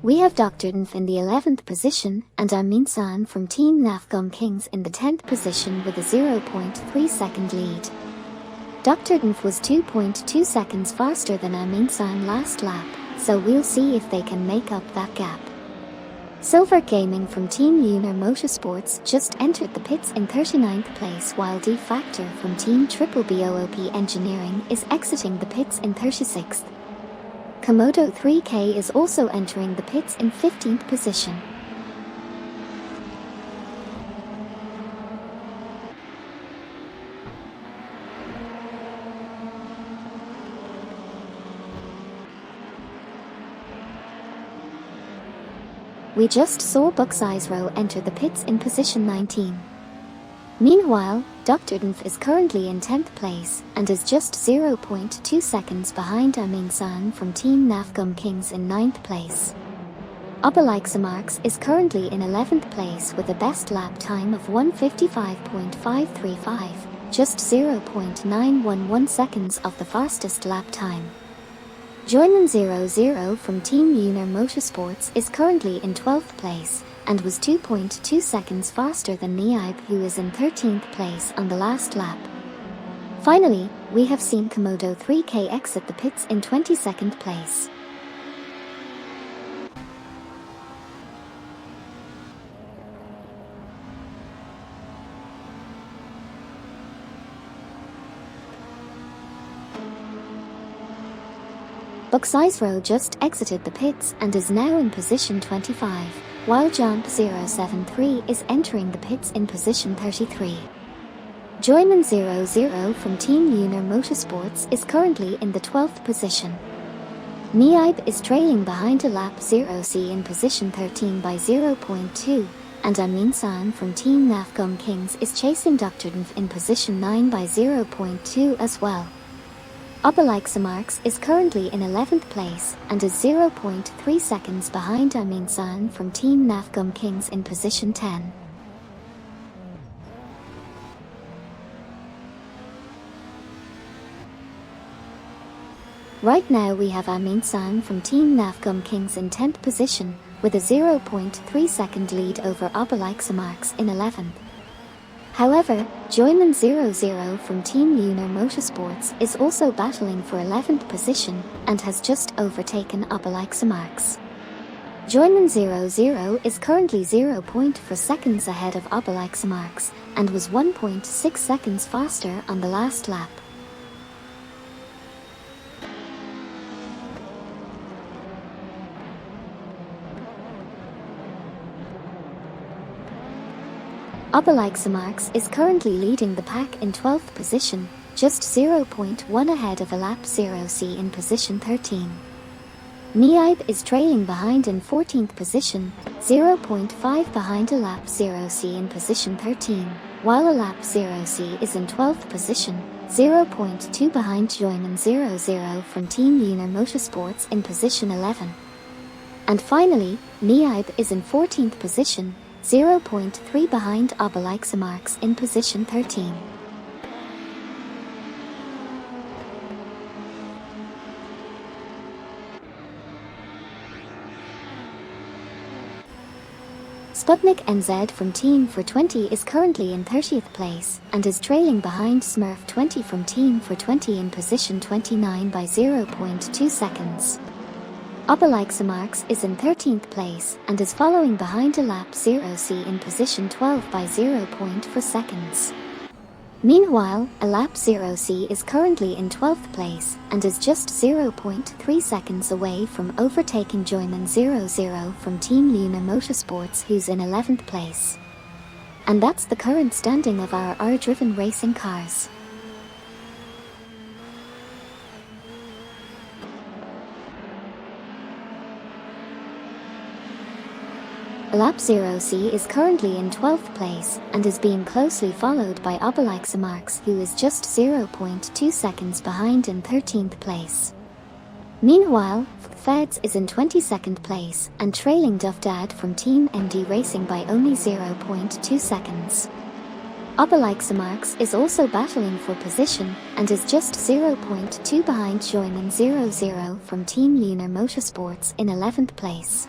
We have Dr. Dnf in the 11th position and Amin-san from Team Nafgum Kings in the 10th position with a 0.3 second lead. Dr. Dnf was 2.2 seconds faster than Amin-san last lap, so we'll see if they can make up that gap. Silver Gaming from Team Lunar Motorsports just entered the pits in 39th place, while D Factor from Team Triple BOOP Engineering is exiting the pits in 36th. Komodo 3K is also entering the pits in 15th position. We just saw Buxizero enter the pits in position 19. Meanwhile, Dr. Dnf is currently in 10th place and is just 0.2 seconds behind Amin-san from Team Nafgum Kings in 9th place. Obelixamarx is currently in 11th place with a best lap time of 1:55.535, just 0.911 seconds of the fastest lap time. Joyman00 from Team Lunar Motorsports is currently in 12th place and was 2.2 seconds faster than Niaib, who is in 13th place on the last lap. Finally, we have seen Komodo 3K exit the pits in 22nd place. Buxizero just exited the pits and is now in position 25, while Jump073 is entering the pits in position 33. Joyman00 from Team Lunar Motorsports is currently in the 12th position. Niaib is trailing behind Alap 0C in position 13 by 0.2, and Amin-san from Team Nafgum Kings is chasing Dr. Dnf in position 9 by 0.2 as well. Obelixamarx is currently in 11th place and is 0.3 seconds behind Amin-san from Team Nafgum Kings in position 10. Right now we have Amin-san from Team Nafgum Kings in 10th position, with a 0.3 second lead over Obelixamarx in 11th. However, Joyman00 from Team Lunar Motorsports is also battling for 11th position and has just overtaken Obelixamarx. Joyman00 is currently 0.4 seconds ahead of Obelixamarx and was 1.6 seconds faster on the last lap. Obelixamarx is currently leading the pack in 12th position, just 0.1 ahead of Alap 0C in position 13. Niaib is trailing behind in 14th position, 0.5 behind Alap 0C in position 13, while Alap 0C is in 12th position, 0.2 behind Joyman00 from Team Lunar Motorsports in position 11. And finally, Niaib is in 14th position, 0.3 behind Obelixamarx in position 13. Sputnik NZ from Team for 20 is currently in 30th place and is trailing behind Smurf 20 from Team for 20 in position 29 by 0.2 seconds. Obelixamarx is in 13th place and is following behind Alap 0C in position 12 by 0.4 seconds. Meanwhile, Alap 0C is currently in 12th place and is just 0.3 seconds away from overtaking Joyman 00 from Team Luna Motorsports, who's in 11th place. And that's the current standing of our R-driven racing cars. Alap 0C is currently in 12th place and is being closely followed by Obelixamarx, who is just 0.2 seconds behind in 13th place. Meanwhile, Feds is in 22nd place and trailing Dufdad from Team MD Racing by only 0.2 seconds. Obelixamarx is also battling for position and is just 0.2 behind Joyman 00 from Team Lunar Motorsports in 11th place.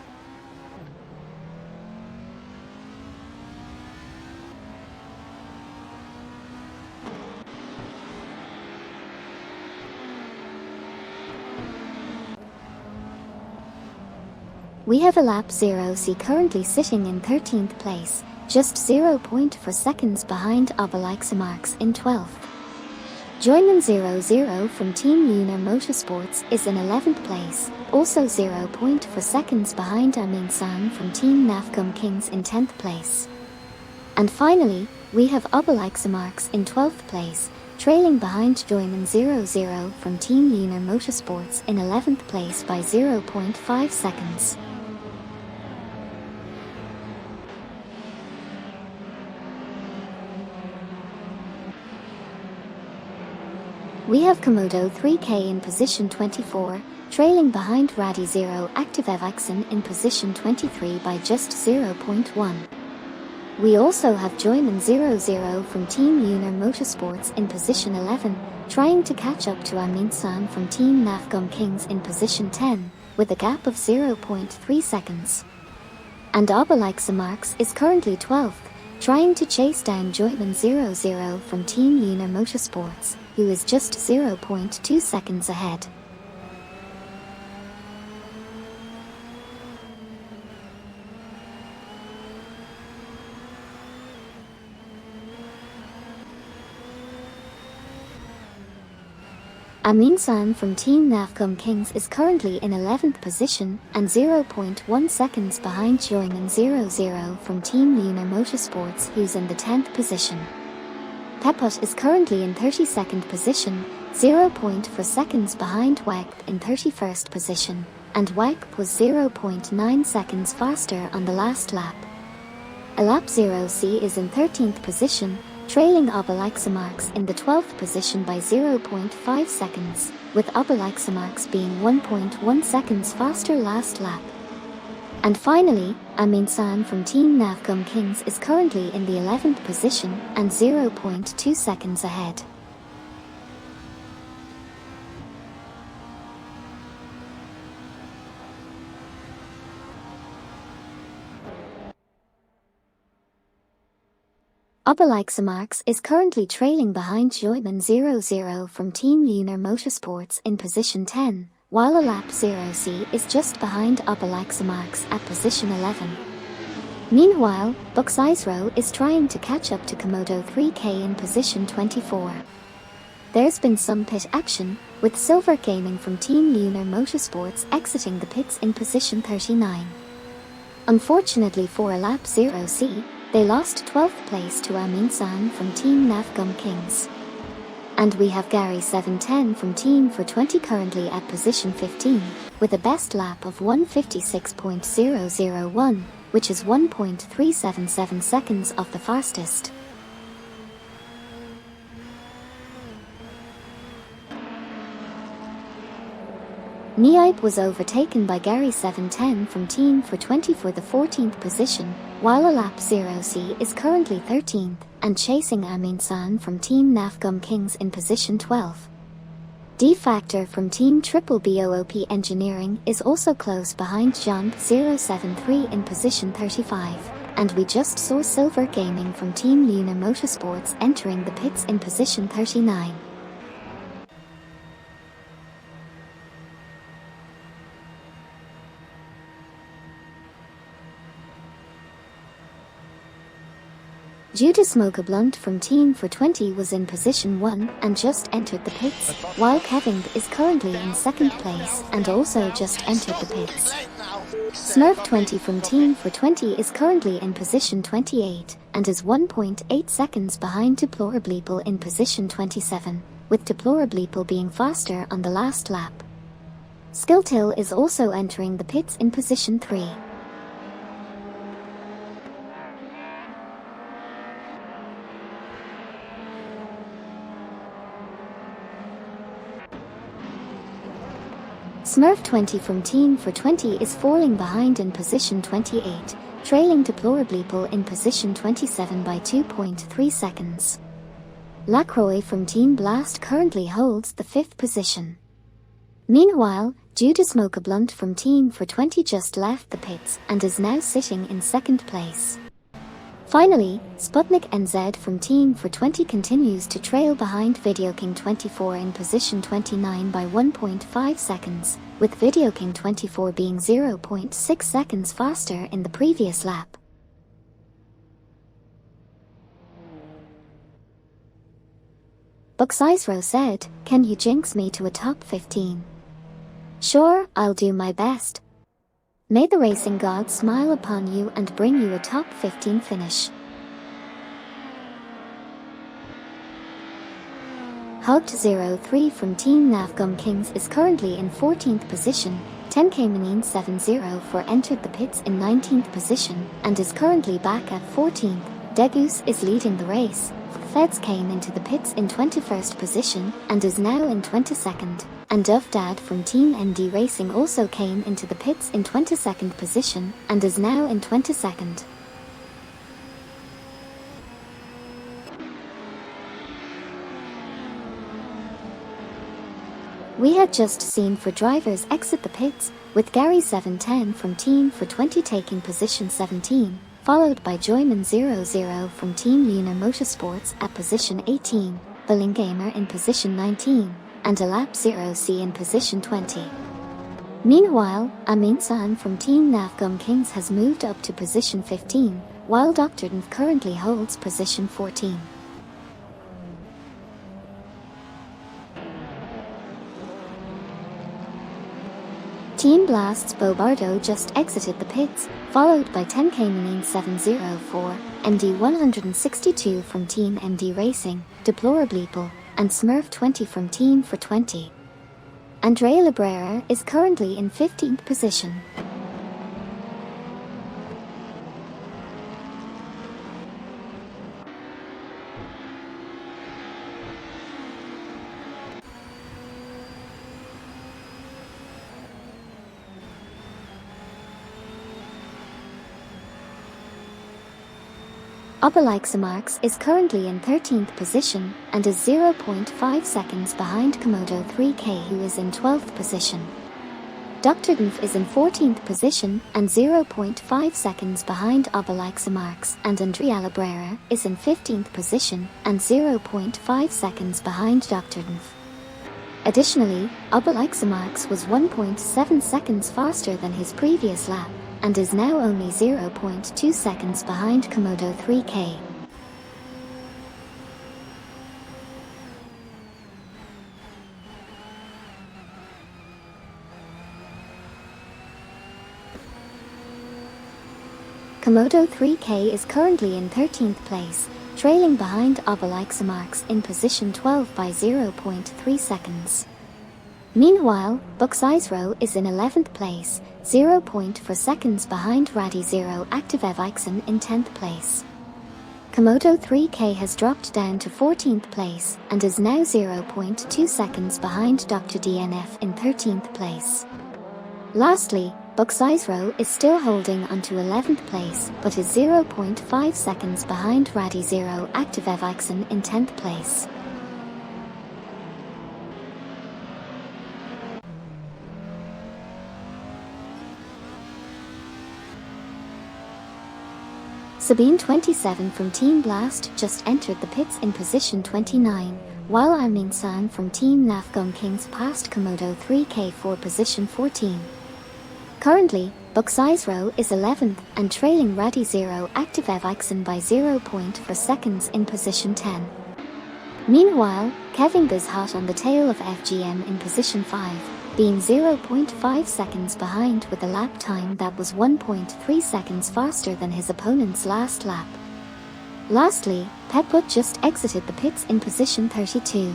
We have Alap 0C currently sitting in 13th place, just 0.4 seconds behind Obelixamarx in 12th. Joyman 00 from Team Lunar Motorsports is in 11th place, also 0.4 seconds behind Amin-san from Team Nafcom Kings in 10th place. And finally, we have Obelixamarx in 12th place, trailing behind Joyman 00 from Team Lunar Motorsports in 11th place by 0.5 seconds. We have Komodo 3K in position 24, trailing behind Radi 0 Active Evixen in position 23 by just 0.1. We also have Joyman 00 from Team Lunar Motorsports in position 11, trying to catch up to Amin-san from Team Nafcom Kings in position 10, with a gap of 0.3 seconds. And Obelixamarx is currently 12th, trying to chase down Joyman 00 from Team Lunar Motorsports, who is just 0.2 seconds ahead. Amin-san from Team Nafcom Kings is currently in 11th position and 0.1 seconds behind Joyman 00 from Team Lunar Motorsports, who's in the 10th position. Pepot is currently in 32nd position, 0.4 seconds behind Wagp in 31st position, and Wagp was 0.9 seconds faster on the last lap. Alap 0C is in 13th position, trailing Obelixamarx in the 12th position by 0.5 seconds, with Obelixamarx being 1.1 seconds faster last lap. And finally, Amin-san from Team Nafcom Kings is currently in the 11th position and 0.2 seconds ahead. Obelixamarx is currently trailing behind Joyman 00 from Team Lunar Motorsports in position 10, while Alap 0C is just behind Obelixamarx at position 11. Meanwhile, Buxizro is trying to catch up to Komodo 3K in position 24. There's been some pit action, with Silver Gaming from Team Lunar Motorsports exiting the pits in position 39. Unfortunately for Alap 0C, they lost 12th place to Amin-san from Team Nafcom Kings. And we have Gary 710 from Team for 20 currently at position 15, with a best lap of 1:56.001, which is 1.377 seconds off the fastest. Niipe was overtaken by Gary 710 from Team for 20 for the 14th position, while Alap 0C is currently 13th and chasing Amin-san from Team Nafcom Kings in position 12. D-Factor from Team Triple BOOP Engineering is also close behind John 073 in position 35. and we just saw Silver Gaming from Team Luna Motorsports entering the pits in position 39. Judas Smoker Blunt from Team for 20 was in position 1 and just entered the pits, while Kevin is currently in second place and also just entered the pits. Smurf 20 from Team for 20 is currently in position 28 and is 1.8 seconds behind Deplorableeple in position 27, with Deplorableeple being faster on the last lap. Skilltill is also entering the pits in position 3. Smurf 20 from Team for 20 is falling behind in position 28, trailing Deplorableeple in position 27 by 2.3 seconds. Lacroix from Team Blast currently holds the 5th position. Meanwhile, Judas Smoker Blunt from Team for 20 just left the pits and is now sitting in second place. Finally, Sputnik NZ from Team for 20 continues to trail behind VideoKing 24 in position 29 by 1.5 seconds, with VideoKing 24 being 0.6 seconds faster in the previous lap. Buxisro said, "Can you jinx me to a top 15? Sure, I'll do my best. May the racing gods smile upon you and bring you a top 15 finish." Hogged03 from Team Navgum Kings is currently in 14th position, 10K Manine 70 for entered the pits in 19th position and is currently back at 14th. Degus is leading the race. Feds came into the pits in 21st position and is now in 22nd, and Duff Dad from Team MD Racing also came into the pits in 22nd position and is now in 22nd. We had just seen for drivers exit the pits, with Gary 710 from Team for 20 taking position 17, followed by Joyman00 from Team Luna Motorsports at position 18, Gamer in position 19, and Alap0C in position 20. Meanwhile, Amin-san from Team Navgum Kings has moved up to position 15, while Dr. Nv currently holds position 14. Team Blast's Bobardo just exited the pits, followed by 10K Manine 704, MD 162 from Team MD Racing, Deplorableeple, and Smurf 20 from Team for 20. Andrea Librera is currently in 15th position. Obelixamarx is currently in 13th position and is 0.5 seconds behind Komodo 3K, who is in 12th position. Dr. Dnf is in 14th position and 0.5 seconds behind Obelixamarx, and Andrea Librera is in 15th position and 0.5 seconds behind Dr. Dnf. Additionally, Obelixamarx was 1.7 seconds faster than his previous lap, and is now only 0.2 seconds behind Komodo 3K. Komodo 3K is currently in 13th place, trailing behind Obelixamarx in position 12 by 0.3 seconds. Meanwhile, Buxisro is in 11th place, 0.4 seconds behind Radizero Active Evixen in 10th place. Komodo 3K has dropped down to 14th place and is now 0.2 seconds behind Dr. DNF in 13th place. Lastly, Buxisro is still holding onto 11th place but is 0.5 seconds behind Radizero Active Evixen in 10th place. Sabine 27 from Team Blast just entered the pits in position 29, while Amin San from Team Nafgum Kings passed Komodo 3K for position 14. Currently, Buxizro is 11th and trailing Radi Zero Active Evixen by 0.4 seconds in position 10. Meanwhile, Kevin is hot on the tail of FGM in position 5, being 0.5 seconds behind with a lap time that was 1.3 seconds faster than his opponent's last lap. Lastly, Pepwood just exited the pits in position 32.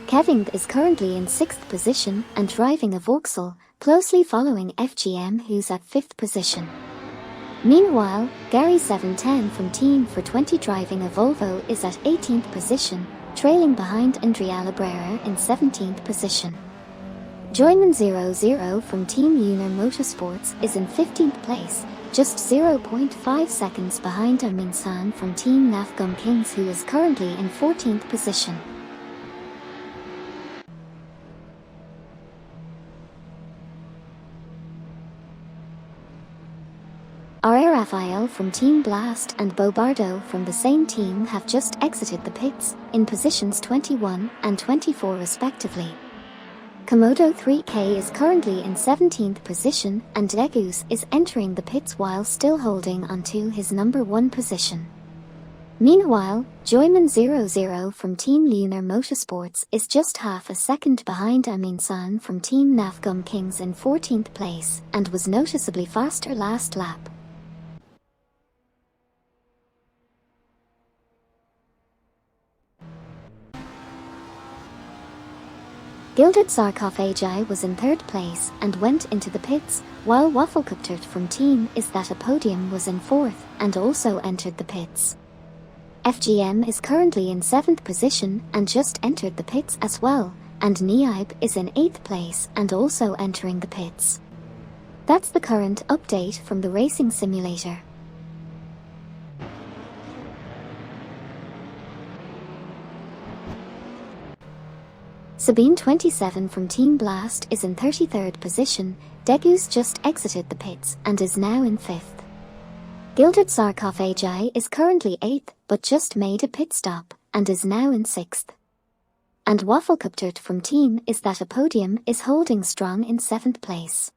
Kevin is currently in 6th position and driving a Vauxhall, closely following FGM who's at 5th position. Meanwhile, Gary 710 from Team for 20 driving a Volvo is at 18th position, trailing behind Andrea Labrera in 17th position. Joyman 00 from Team Lunar Motorsports is in 15th place, just 0.5 seconds behind Amin San from Team Nafgum Kings who is currently in 14th position. Rafael from Team Blast and Bobardo from the same team have just exited the pits, in positions 21 and 24 respectively. Komodo 3K is currently in 17th position and Degus is entering the pits while still holding onto his number 1 position. Meanwhile, Joyman 00 from Team Lunar Motorsports is just half a second behind Amin San from Team Nafgum Kings in 14th place and was noticeably faster last lap. Gilded Sarcophagi was in 3rd place and went into the pits, while Wafflecuptert from Team Is That a Podium was in 4th and also entered the pits. FGM is currently in 7th position and just entered the pits as well, and Niaib is in 8th place and also entering the pits. That's the current update from the racing simulator. Sabine 27 from Team Blast is in 33rd position, Degus just exited the pits and is now in 5th. Gilded Sarcophagi is currently 8th but just made a pit stop and is now in 6th. And Wafflecuptert from Team Is That a Podium is holding strong in 7th place.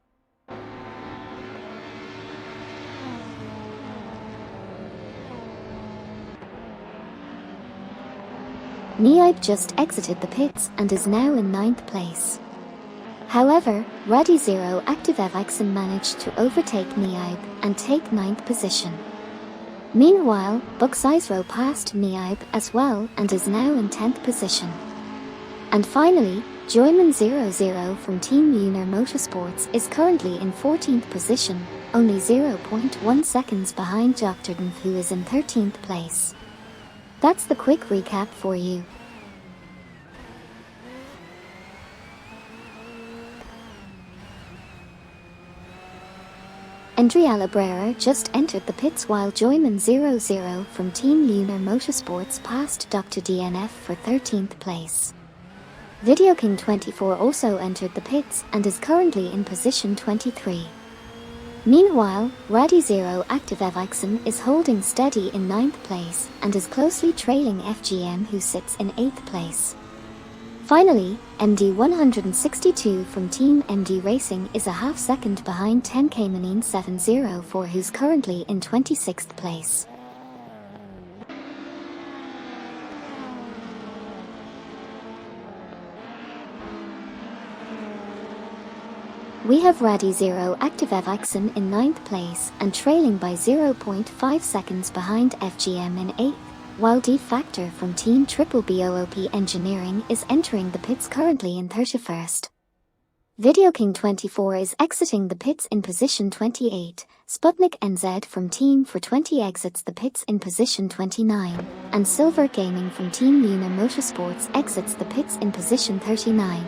Niaib just exited the pits and is now in 9th place. However, Radi Zero Active Evixen managed to overtake Niaib and take 9th position. Meanwhile, Buxizro passed Niaib as well and is now in 10th position. And finally, Joyman 00 from Team Lunar Motorsports is currently in 14th position, only 0.1 seconds behind Doctorden who is in 13th place. That's the quick recap for you. Andrea Labrera just entered the pits while Joyman 00 from Team Lunar Motorsports passed Dr. DNF for 13th place. Video King 24 also entered the pits and is currently in position 23. Meanwhile, Radi Zero Active Evixen is holding steady in 9th place and is closely trailing FGM who sits in 8th place. Finally, MD 162 from Team MD Racing is a half second behind 10K Manine 704 who's currently in 26th place. We have Radi Zero Active Evixen in 9th place and trailing by 0.5 seconds behind FGM in 8th, while D Factor from Team Triple BOOP Engineering is entering the pits currently in 31st. Video King 24 is exiting the pits in position 28, Sputnik NZ from Team for 20 exits the pits in position 29, and Silver Gaming from Team Lunar Motorsports exits the pits in position 39.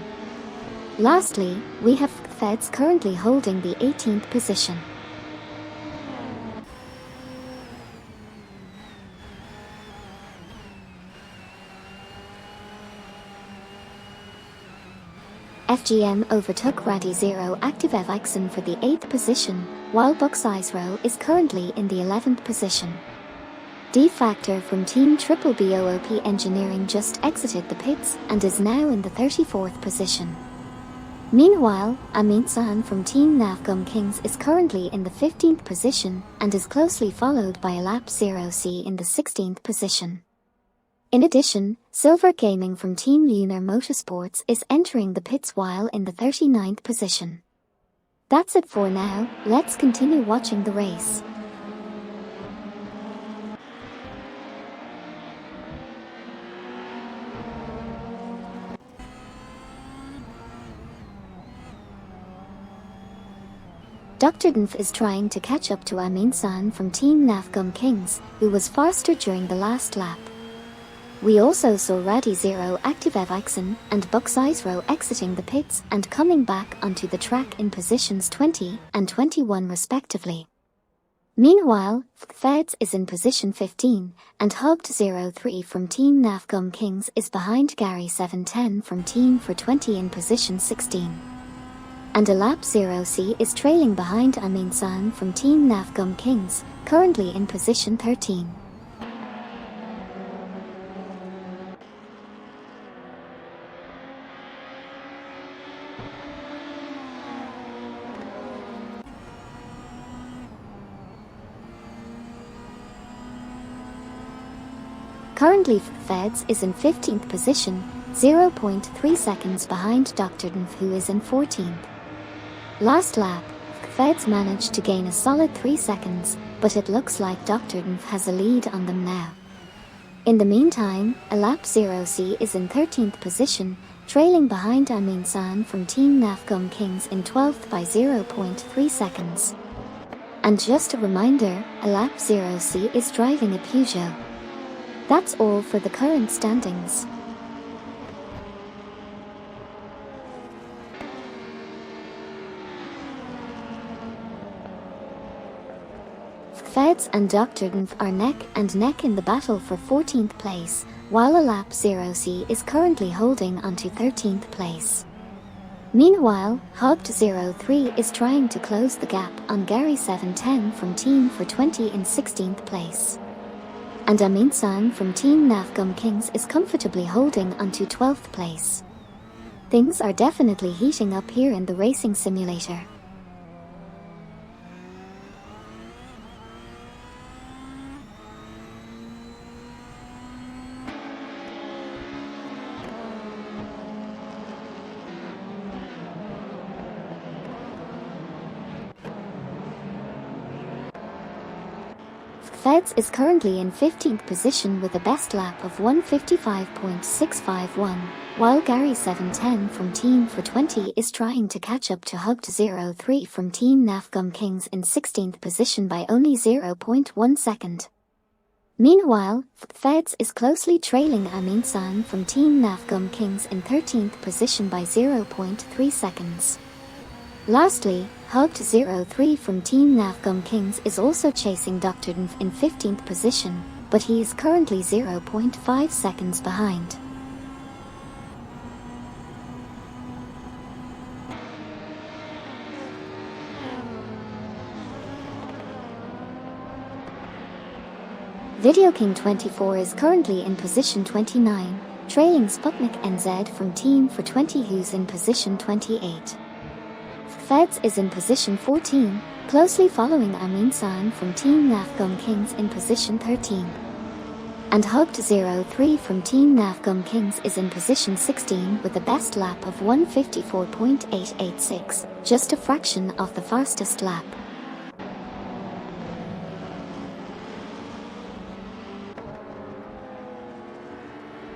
Lastly, we have Feds currently holding the 18th position. FGM overtook Radi Zero Active Evixen for the 8th position, while Bucksizero is currently in the 11th position. D-Factor from Team Triple BOOP Engineering just exited the pits and is now in the 34th position. Meanwhile, Amin-san from Team Navgum Kings is currently in the 15th position and is closely followed by Alap Zero C in the 16th position. In addition, Silver Gaming from Team Lunar Motorsports is entering the pits while in the 39th position. That's it for now, let's continue watching the race. Dr. Dnf is trying to catch up to Amin-san from Team Navgum Kings, who was faster during the last lap. We also saw Radi Zero Active Evixen and Bucksizero exiting the pits and coming back onto the track in positions 20 and 21 respectively. Meanwhile, Feds is in position 15, and Hugged03 from Team Navgum Kings is behind Gary 710 from Team for 20 in position 16. And Alap Zero C is trailing behind Amin-san from Team Navgum Kings, currently in position 13. Currently Feds is in 15th position, 0.3 seconds behind Dr. Dnf, who is in 14th. Last lap, Feds managed to gain a solid 3 seconds, but it looks like Dr. Dnf has a lead on them now. In the meantime, Alap Zero C is in 13th position, trailing behind Amin-san from Team Navgum Kings in 12th by 0.3 seconds. And just a reminder, Alap Zero C is driving a Peugeot. That's all for the current standings. Feds and Dr. Dnf are neck and neck in the battle for 14th place, while Alap Zero C is currently holding onto 13th place. Meanwhile, Hugged03 is trying to close the gap on Gary 710 from Team for 20 in 16th place. And Amin-san from Team Navgum Kings is comfortably holding onto 12th place. Things are definitely heating up here in the racing simulator. Feds is currently in 15th position with a best lap of 1:55.651, while Gary 710 from Team for 20 is trying to catch up to Hugged03 from Team Navgum Kings in 16th position by only 0.1 second. Meanwhile, Feds is closely trailing Amin-san from Team Navgum Kings in 13th position by 0.3 seconds. Lastly, Hugged03 from Team Navgum Kings is also chasing Dr. Dnf in 15th position, but he is currently 0.5 seconds behind. Video King 24 is currently in position 29, trailing Sputnik NZ from Team for 20, who's in position 28. Feds is in position 14, closely following Amin-san from Team Navgum Kings in position 13. And Hugged03 from Team Navgum Kings is in position 16 with a best lap of 1:54.886, just a fraction of the fastest lap.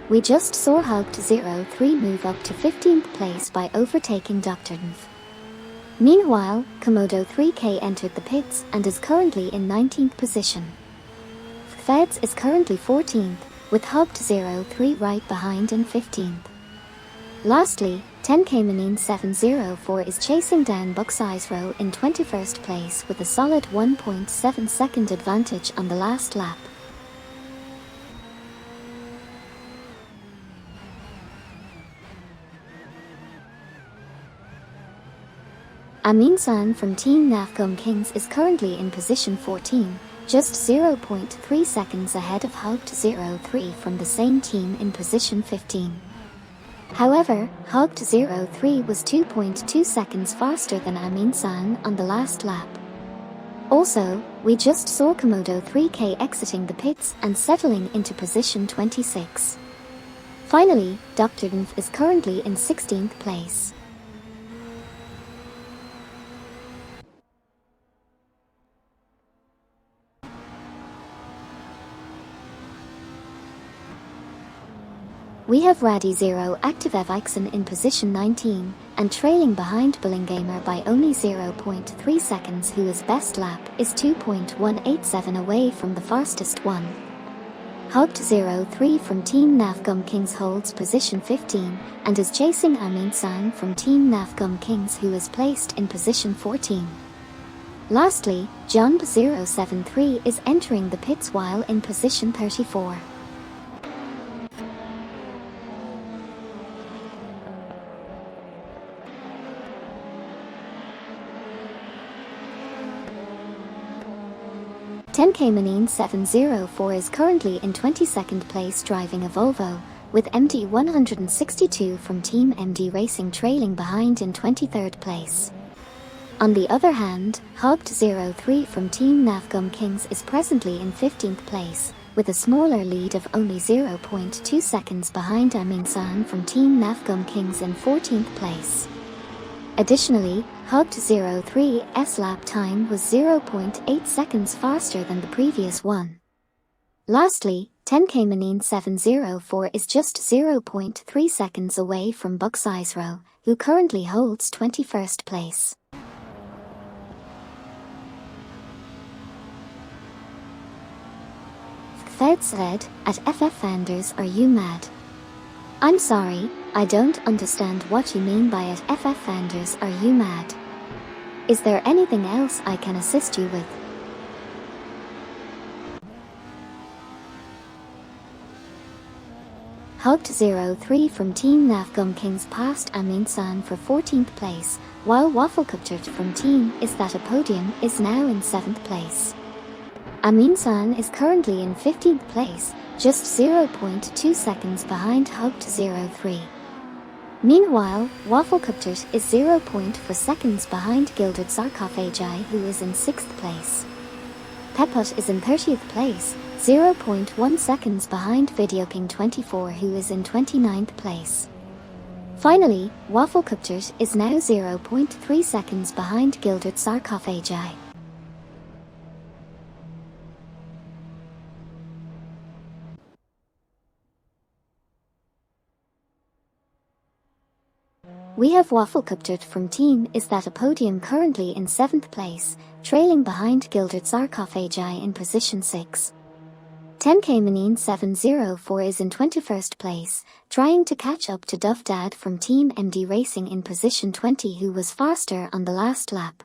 We just saw Hugged03 move up to 15th place by overtaking Dr. Dnf. Meanwhile, Komodo 3K entered the pits and is currently in 19th position. Feds is currently 14th, with Hugged03 right behind in 15th. Lastly, 10K Manin 704 is chasing down Bucksizero in 21st place with a solid 1.7 second advantage on the last lap. Amin-san from Team Nafgum Kings is currently in position 14, just 0.3 seconds ahead of Hogt03 from the same team in position 15. However, Hogt03 was 2.2 seconds faster than Amin-san on the last lap. Also, we just saw Komodo 3K exiting the pits and settling into position 26. Finally, Dr. Nf is currently in 16th place. We have Raddy Zero Active Evixen in position 19, and trailing behind Bullingamer by only 0.3 seconds, who is best lap is 2.187 away from the fastest one. Hogt03 from Team Nafgum Kings holds position 15, and is chasing Amin-san from Team Nafgum Kings, who is placed in position 14. Lastly, Jump073 is entering the pits while in position 34. Tenkamanine704 is currently in 22nd place driving a Volvo, with MD162 from Team MD Racing trailing behind in 23rd place. On the other hand, Hogt03 from Team Nafgum Kings is presently in 15th place, with a smaller lead of only 0.2 seconds behind Amin-san from Team Nafgum Kings in 14th place. Additionally, Hogt03's lap time was 0.8 seconds faster than the previous one. Lastly, Tenkamanine704 is just 0.3 seconds away from Buxisro, who currently holds 21st place. Fedsred at FF Fanders, are you mad? I'm sorry, I don't understand what you mean by at FF Fanders, are you mad? Is there anything else I can assist you with? Hogt03 from Team Nafgum Kings passed Amin-san for 14th place, while Wafflecuptert from Team Is That a Podium is now in 7th place. Amin-san is currently in 15th place, just 0.2 seconds behind Hogt03. Meanwhile, Wafflecuptert is 0.4 seconds behind Gilded Sarcophagi, who is in 6th place. Peput is in 30th place, 0.1 seconds behind VideoKing24, who is in 29th place. Finally, Wafflecuptert is now 0.3 seconds behind Gilded Sarcophagi. We have Wafflecuptert from Team Is That a Podium currently in 7th place, trailing behind Gilded Sarcophagi in position 6. Tenkamanine704 is in 21st place, trying to catch up to Dovdad from Team MD Racing in position 20, who was faster on the last lap.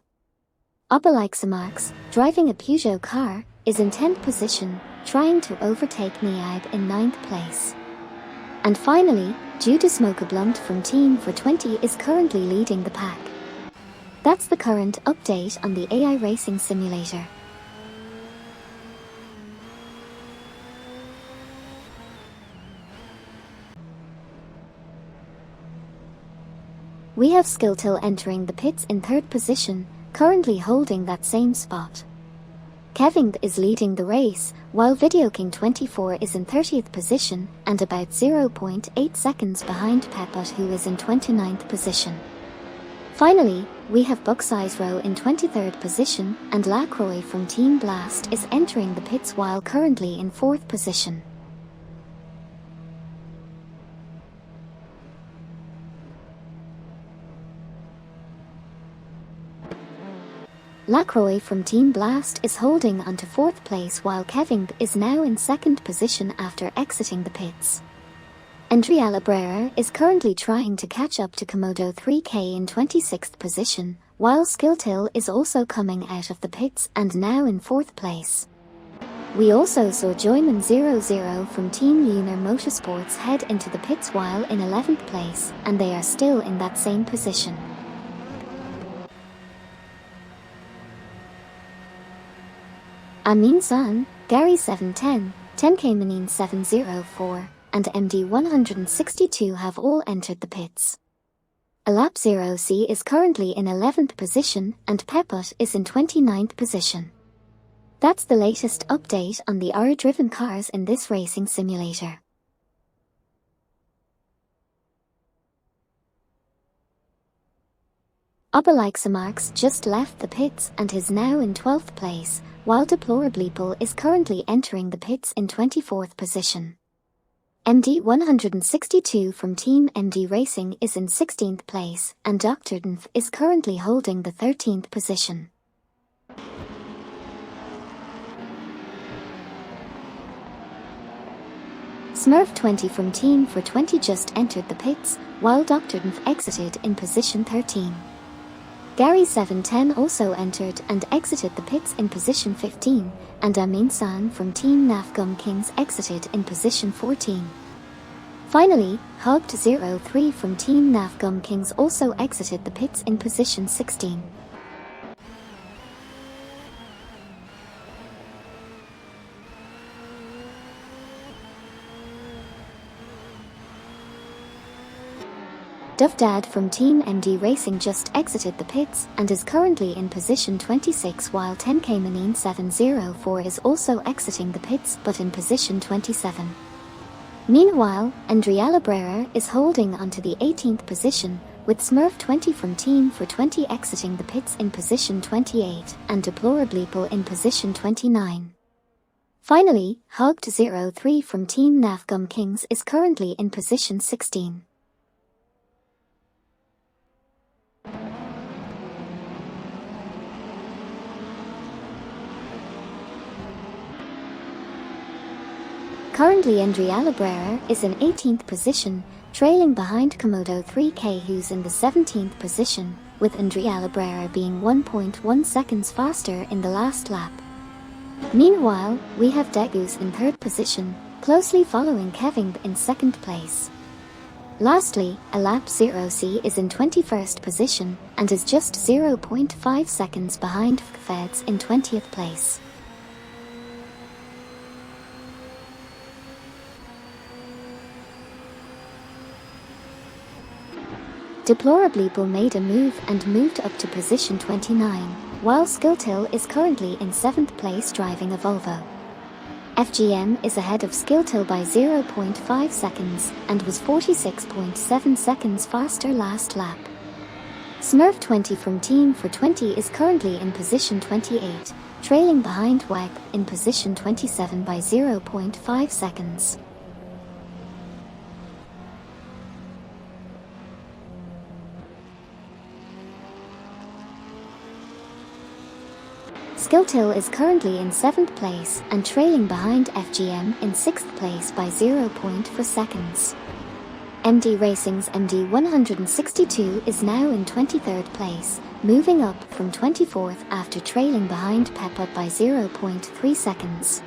Obelixamax, driving a Peugeot car, is in 10th position, trying to overtake Niab in 9th place. And finally, Judas Smokablunt from Team for 20 is currently leading the pack. That's the current update on the AI Racing Simulator. We have Skilltil entering the pits in 3rd position, currently holding that same spot. Kevin is leading the race, while VideoKing24 is in 30th position and about 0.8 seconds behind Peput, who is in 29th position. Finally, we have Buxisro in 23rd position, and Lacroix from Team Blast is entering the pits while currently in 4th position. Lacroix from Team Blast is holding onto 4th place, while Kevin is now in 2nd position after exiting the pits. Andrea Labrera is currently trying to catch up to Komodo 3K in 26th position, while Skilltil is also coming out of the pits and now in 4th place. We also saw Joyman00 from Team Lunar Motorsports head into the pits while in 11th place, and they are still in that same position. Amin San, Gary 710, 10K Manin 704, and MD 162 have all entered the pits. Alap 0C is currently in 11th position and Pepot is in 29th position. That's the latest update on the R-driven cars in this racing simulator. Obelixamarx just left the pits and is now in 12th place, while Deplorableeple is currently entering the pits in 24th position. MD 162 from Team MD Racing is in 16th place, and Dr. Dnf is currently holding the 13th position. Smurf 20 from Team for 20 just entered the pits, while Dr. Dnf exited in position 13. Gary 710 also entered and exited the pits in position 15, and Amin San from Team Nafgum Kings exited in position 14. Finally, Hogged 03 from Team Nafgum Kings also exited the pits in position 16. Duvdad from Team MD Racing just exited the pits and is currently in position 26, while 10K Manin 704 is also exiting the pits but in position 27. Meanwhile, Andrea Brera is holding onto the 18th position, with Smurf 20 from Team for 20 exiting the pits in position 28 and Deplorableeple in position 29. Finally, Hogged 03 from Team Nafgum Kings is currently in position 16. Currently Andrea Brera is in 18th position, trailing behind Komodo 3K who's in the 17th position, with Andrea Brera being 1.1 seconds faster in the last lap. Meanwhile, we have Degus in 3rd position, closely following Kevin in 2nd place. Lastly, Alap 0C is in 21st position and is just 0.5 seconds behind Feds in 20th place. Deplorableeple made a move and moved up to position 29, while Skilltil is currently in 7th place driving a Volvo. FGM is ahead of Skilltil by 0.5 seconds and was 46.7 seconds faster last lap. Smurf 20 from Team for 20 is currently in position 28, trailing behind WAG in position 27 by 0.5 seconds. Skilltil is currently in 7th place and trailing behind FGM in 6th place by 0.4 seconds. MD Racing's MD 162 is now in 23rd place, moving up from 24th after trailing behind Pepot by 0.3 seconds.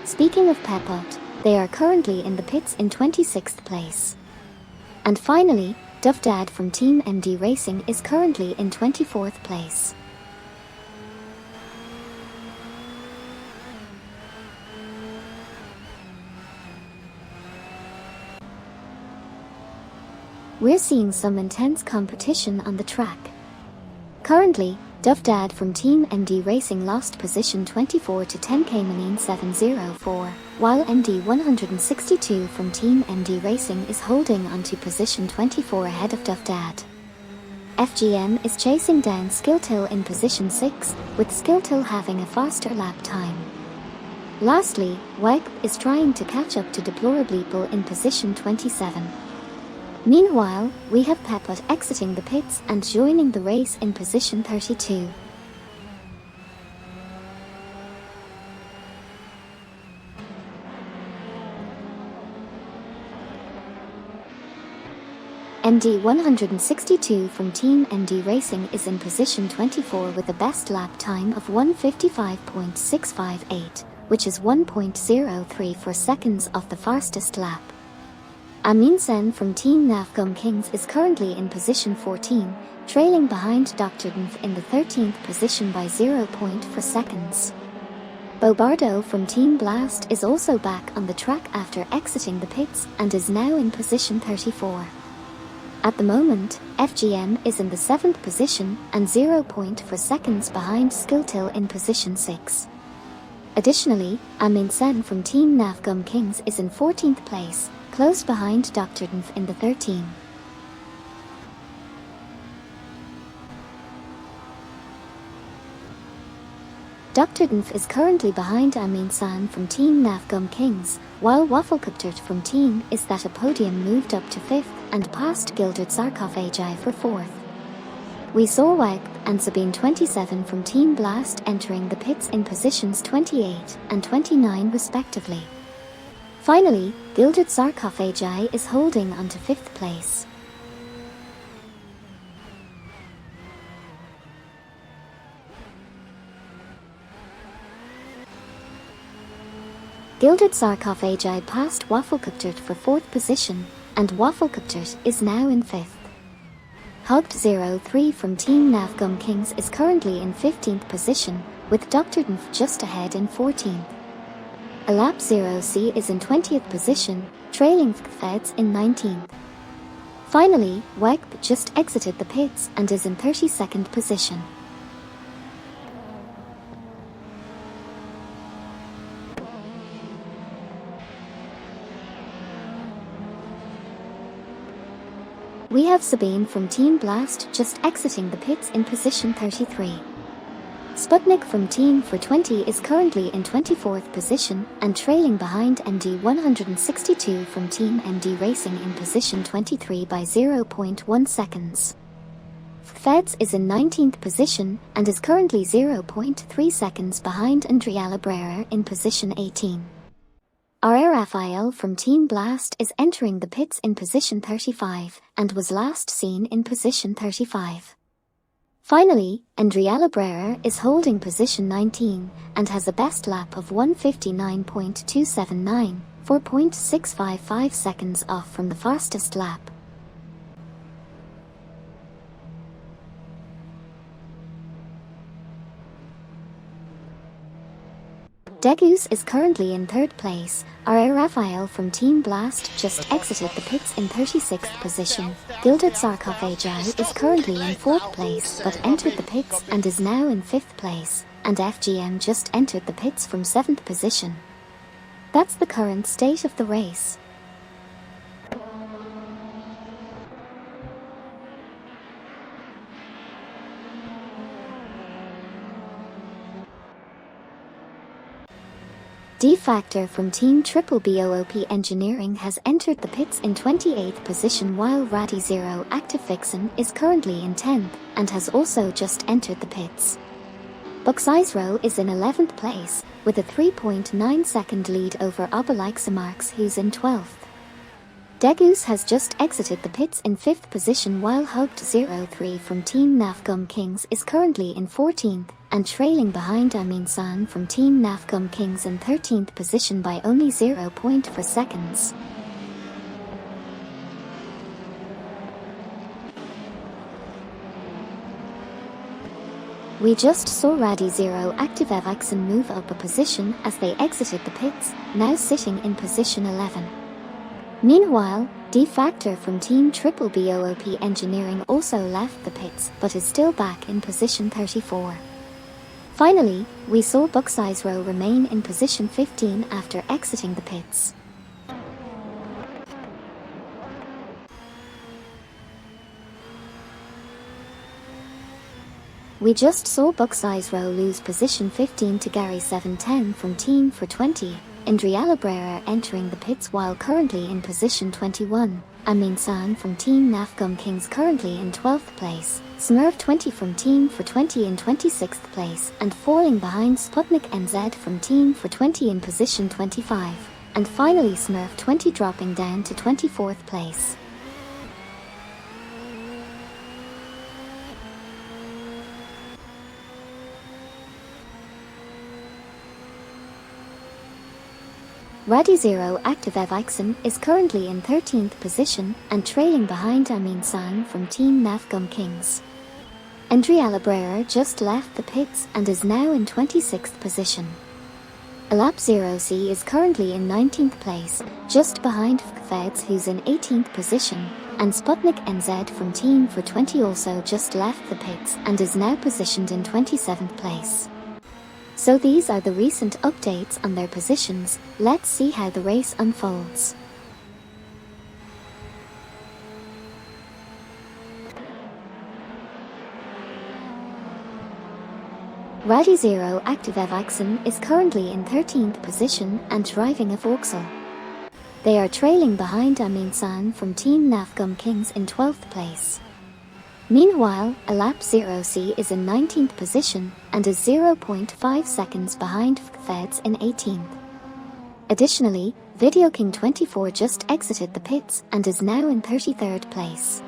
Speaking of Pepot, they are currently in the pits in 26th place. And finally, Duvdad from Team MD Racing is currently in 24th place. We're seeing some intense competition on the track. Currently, Duvdad from Team MD Racing lost position 24 to 10K Manin 704, while MD 162 from Team MD Racing is holding onto position 24 ahead of Duvdad. FGM is chasing down Skilltil in position 6, with Skilltil having a faster lap time. Lastly, WAG is trying to catch up to Deplorableeple in position 27. Meanwhile, we have Pepot exiting the pits and joining the race in position 32. MD 162 from Team MD Racing is in position 24 with a best lap time of 1:55.658, which is 1.034 seconds off the fastest lap. Amin Sen from Team Nafgum Kings is currently in position 14, trailing behind Dr. Dnf in the 13th position by 0.4 seconds. Bobardo from Team Blast is also back on the track after exiting the pits and is now in position 34. At the moment, FGM is in the 7th position and 0.4 seconds behind Skilltil in position 6. Additionally, Amin Sen from Team Navgum Kings is in 14th place, close behind Dr. Dnf in the 13th. Dr. Dnf is currently behind Amin San from Team Navgum Kings, while Wafflecopter from Team Is That a Podium moved up to 5th and passed Gilded Sarcophagi for 4th. We saw Wag and Sabine 27 from Team Blast entering the pits in positions 28 and 29 respectively. Finally, Gilded Sarcophagi is holding on to 5th place. Gilded Sarcophagi passed Wafflecopter for 4th position, and Wafflecopter is now in 5th. Hugged 03 from Team Navgum Kings is currently in 15th position, with Dr. Dnf just ahead in 14th. Alap 0C is in 20th position, trailing Feds in 19th. Finally, Wegb just exited the pits and is in 32nd position. We have Sabine from Team Blast just exiting the pits in position 33. Sputnik from Team for 20 is currently in 24th position and trailing behind MD 162 from Team MD Racing in position 23 by 0.1 seconds. Feds is in 19th position and is currently 0.3 seconds behind Andrea Labrera in position 18. R. Raphael from Team Blast is entering the pits in position 35 and was last seen in position 35. Finally, Andrea Labrera is holding position 19 and has a best lap of 1:59.279, 4.655 seconds off from the fastest lap. Degus is currently in 3rd place. R. Raphael from Team Blast just exited the pits in 36th position. Gilded Sarcophagi is currently in 4th place but entered the pits and is now in 5th place, and FGM just entered the pits from 7th position. That's the current state of the race. D-Factor from Team Triple BOOP Engineering has entered the pits in 28th position, while Raddy Zero Active Vixen is currently in 10th and has also just entered the pits. Buxizro is in 11th place with a 3.9 second lead over Obelixamarx, who's in 12th. Degus has just exited the pits in 5th position, while Hugged 03 from Team Navgum Kings is currently in 14th and trailing behind Amin San from Team Navgum Kings in 13th position by only 0.4 seconds. We just saw Raddy Zero Active Evixen move up a position as they exited the pits, now sitting in position 11. Meanwhile, D-Factor from Team Triple BOOP Engineering also left the pits but is still back in position 34. Finally, we saw Buxizro remain in position 15 after exiting the pits. We just saw Buxizro lose position 15 to Gary 710 from Team for 20. Andrea Labrera entering the pits while currently in position 21, Amin San from Team Navgum Kings currently in 12th place, Smurf 20 from Team for 20 in 26th place and falling behind Sputnik NZ from Team for 20 in position 25, and finally Smurf 20 dropping down to 24th place. Raddy Zero Active Evixen is currently in 13th position and trailing behind Amin San from Team Navgum Kings. Andrea Labrera just left the pits and is now in 26th position. Alap 0C is currently in 19th place, just behind Feds, who's in 18th position, and Sputnik NZ from Team for 20 also just left the pits and is now positioned in 27th place. So these are the recent updates on their positions. Let's see how the race unfolds. Rally Zero Active Evixen is currently in 13th position and driving a Vauxhall. They are trailing behind Amin San from Team Nafgum Kings in 12th place. Meanwhile, Alap 0C is in 19th position and is 0.5 seconds behind Feds in 18th. Additionally, Video King 24 just exited the pits and is now in 33rd place.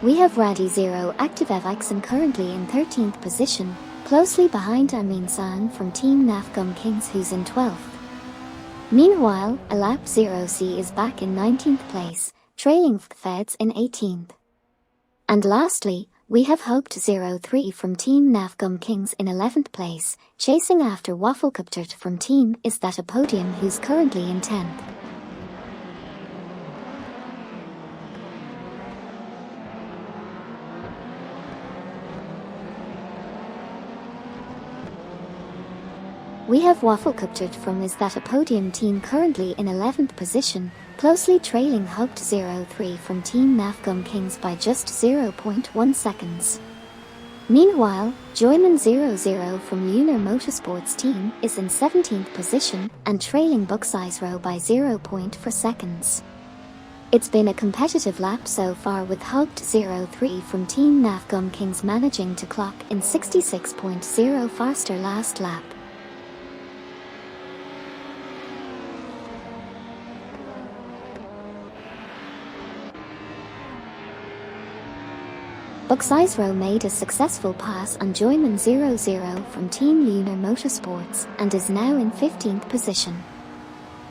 We have Radi Zero Active Evixen currently in 13th position, closely behind Amin San from Team Nafgum Kings, who's in 12th. Meanwhile, Alap 0C is back in 19th place, trailing Feds in 18th. And lastly, we have Hoped 03 from Team Nafgum Kings in 11th place, chasing after Wafflecuptert from Team Is That a Podium, who's currently in 10th. We have Wafflecuptert from Is That a Podium Team currently in 11th position, closely trailing Hoped 03 from Team Nafgum Kings by just 0.1 seconds. Meanwhile, Joyman 00 from Lunar Motorsports Team is in 17th position and trailing Bucksizero by 0.4 seconds. It's been a competitive lap so far, with Hoped 03 from Team Nafgum Kings managing to clock in 66.0 faster last lap. Bucksizero made a successful pass on Joyman 00 from Team Lunar Motorsports and is now in 15th position.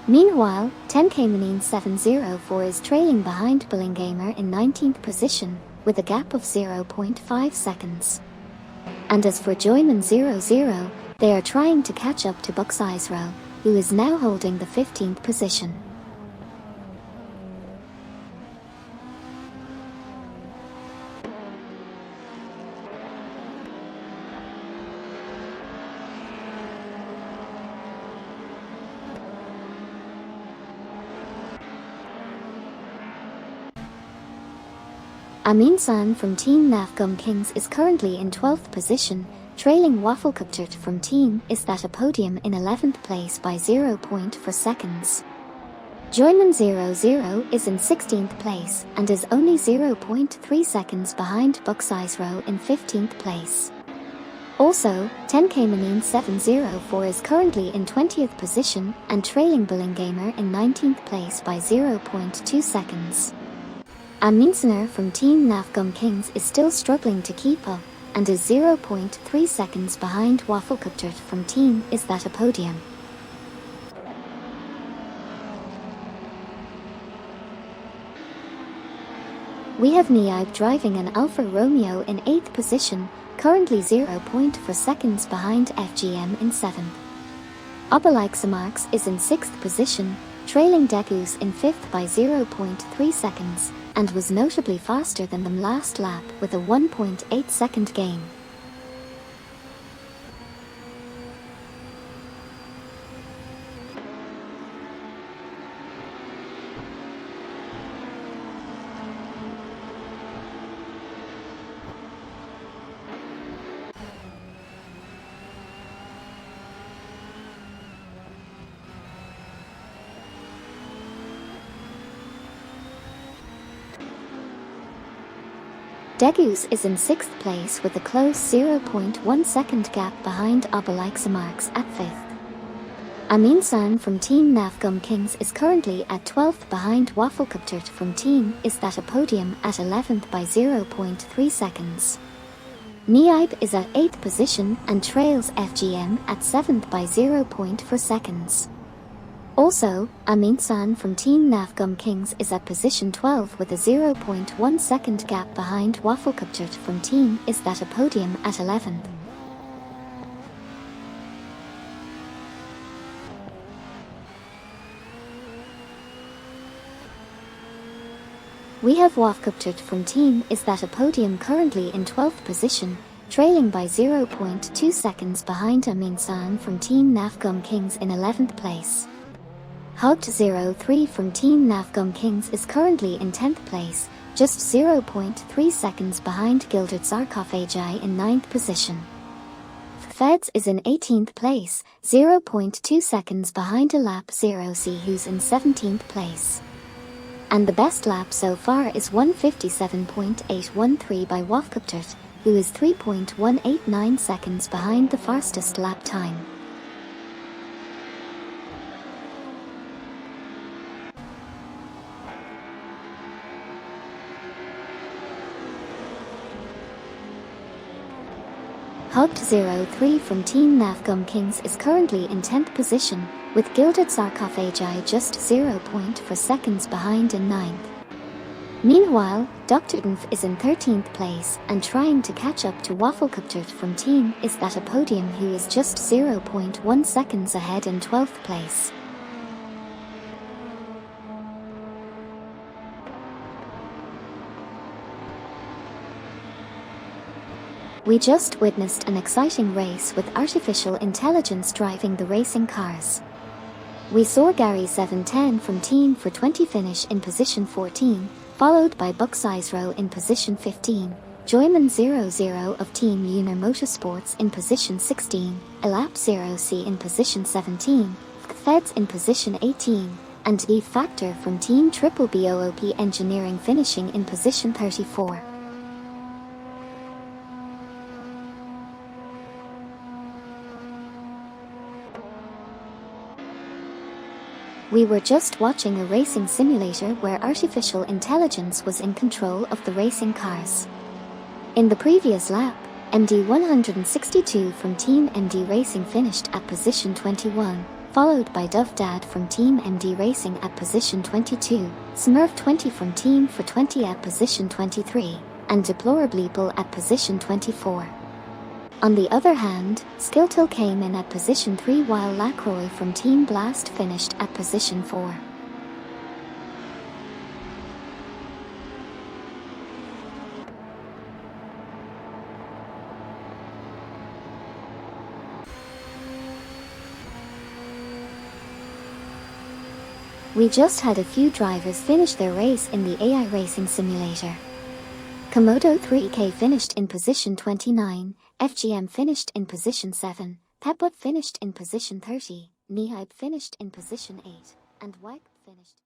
Meanwhile, 10K 704 is trailing behind Billingamer in 19th position, with a gap of 0.5 seconds. And as for Joyman 00, they are trying to catch up to Bucksizero, who is now holding the 15th position. Amin San from Team Nafgum Kings is currently in 12th position, trailing Wafflecuptert from Team Is That a Podium in 11th place by 0.4 seconds. Joyman 00 is in 16th place and is only 0.3 seconds behind Bucksizero in 15th place. Also, 10K 704 is currently in 20th position and trailing Billingamer in 19th place by 0.2 seconds. Aminsner from Team Nafgum Kings is still struggling to keep up and is 0.3 seconds behind Wafflecuptert from Team Is That a Podium. We have Niaib driving an Alfa Romeo in 8th position, currently 0.4 seconds behind FGM in 7th. Obalixamarx is in 6th position, trailing Degus in 5th by 0.3 seconds, and was notably faster than them last lap with a 1.8 second gain. Degus is in 6th place with a close 0.1 second gap behind Obalixamarx at 5th. Amin San from Team Nafgum Kings is currently at 12th behind Wafflecuptert from Team Is That a Podium at 11th by 0.3 seconds. Niaib is at 8th position and trails FGM at 7th by 0.4 seconds. Also, Amin-san from Team Navgum Kings is at position 12 with a 0.1 second gap behind Wafflecupchert from Team is that a podium at 11th. We have Wafflecupchert from Team is that a podium currently in 12th position, trailing by 0.2 seconds behind Amin-san from Team Navgum Kings in 11th place. Hugged03 from Team Navgum Kings is currently in 10th place, just 0.3 seconds behind Gilded Sarcophagi in 9th position. Feds is in 18th place, 0.2 seconds behind Alap 0C who's in 17th place. And the best lap so far is 1:57.813 by Wafflecupchert, who is 3.189 seconds behind the fastest lap time. Hugged03 from Team Navgum Kings is currently in 10th position, with Gilded Sarcophagi just 0.4 seconds behind in 9th. Meanwhile, Dr. Nf is in 13th place and trying to catch up to Wafflecupchert from Team is that a podium who is just 0.1 seconds ahead in 12th place. We just witnessed an exciting race with artificial intelligence driving the racing cars. We saw Gary 710 from Team for 20 finish in position 14, followed by Buxizro in position 15, Joyman 00 of Team Uner Motorsports in position 16, Elap 0C in position 17, Feds in position 18, and E Factor from Team Triple BOOP Engineering finishing in position 34. We were just watching a racing simulator where artificial intelligence was in control of the racing cars. In the previous lap, MD 162 from Team MD Racing finished at position 21, followed by Dove Dad from Team MD Racing at position 22, Smurf 20 from Team for 20 at position 23, and Deplorableeple at position 24. On the other hand, Skiltil came in at position 3 while Lacroix from Team Blast finished at position 4. We just had a few drivers finish their race in the AI racing simulator. Komodo 3K finished in position 29, FGM finished in position 7, Peput finished in position 30, Nihype finished in position 8, and Wipe finished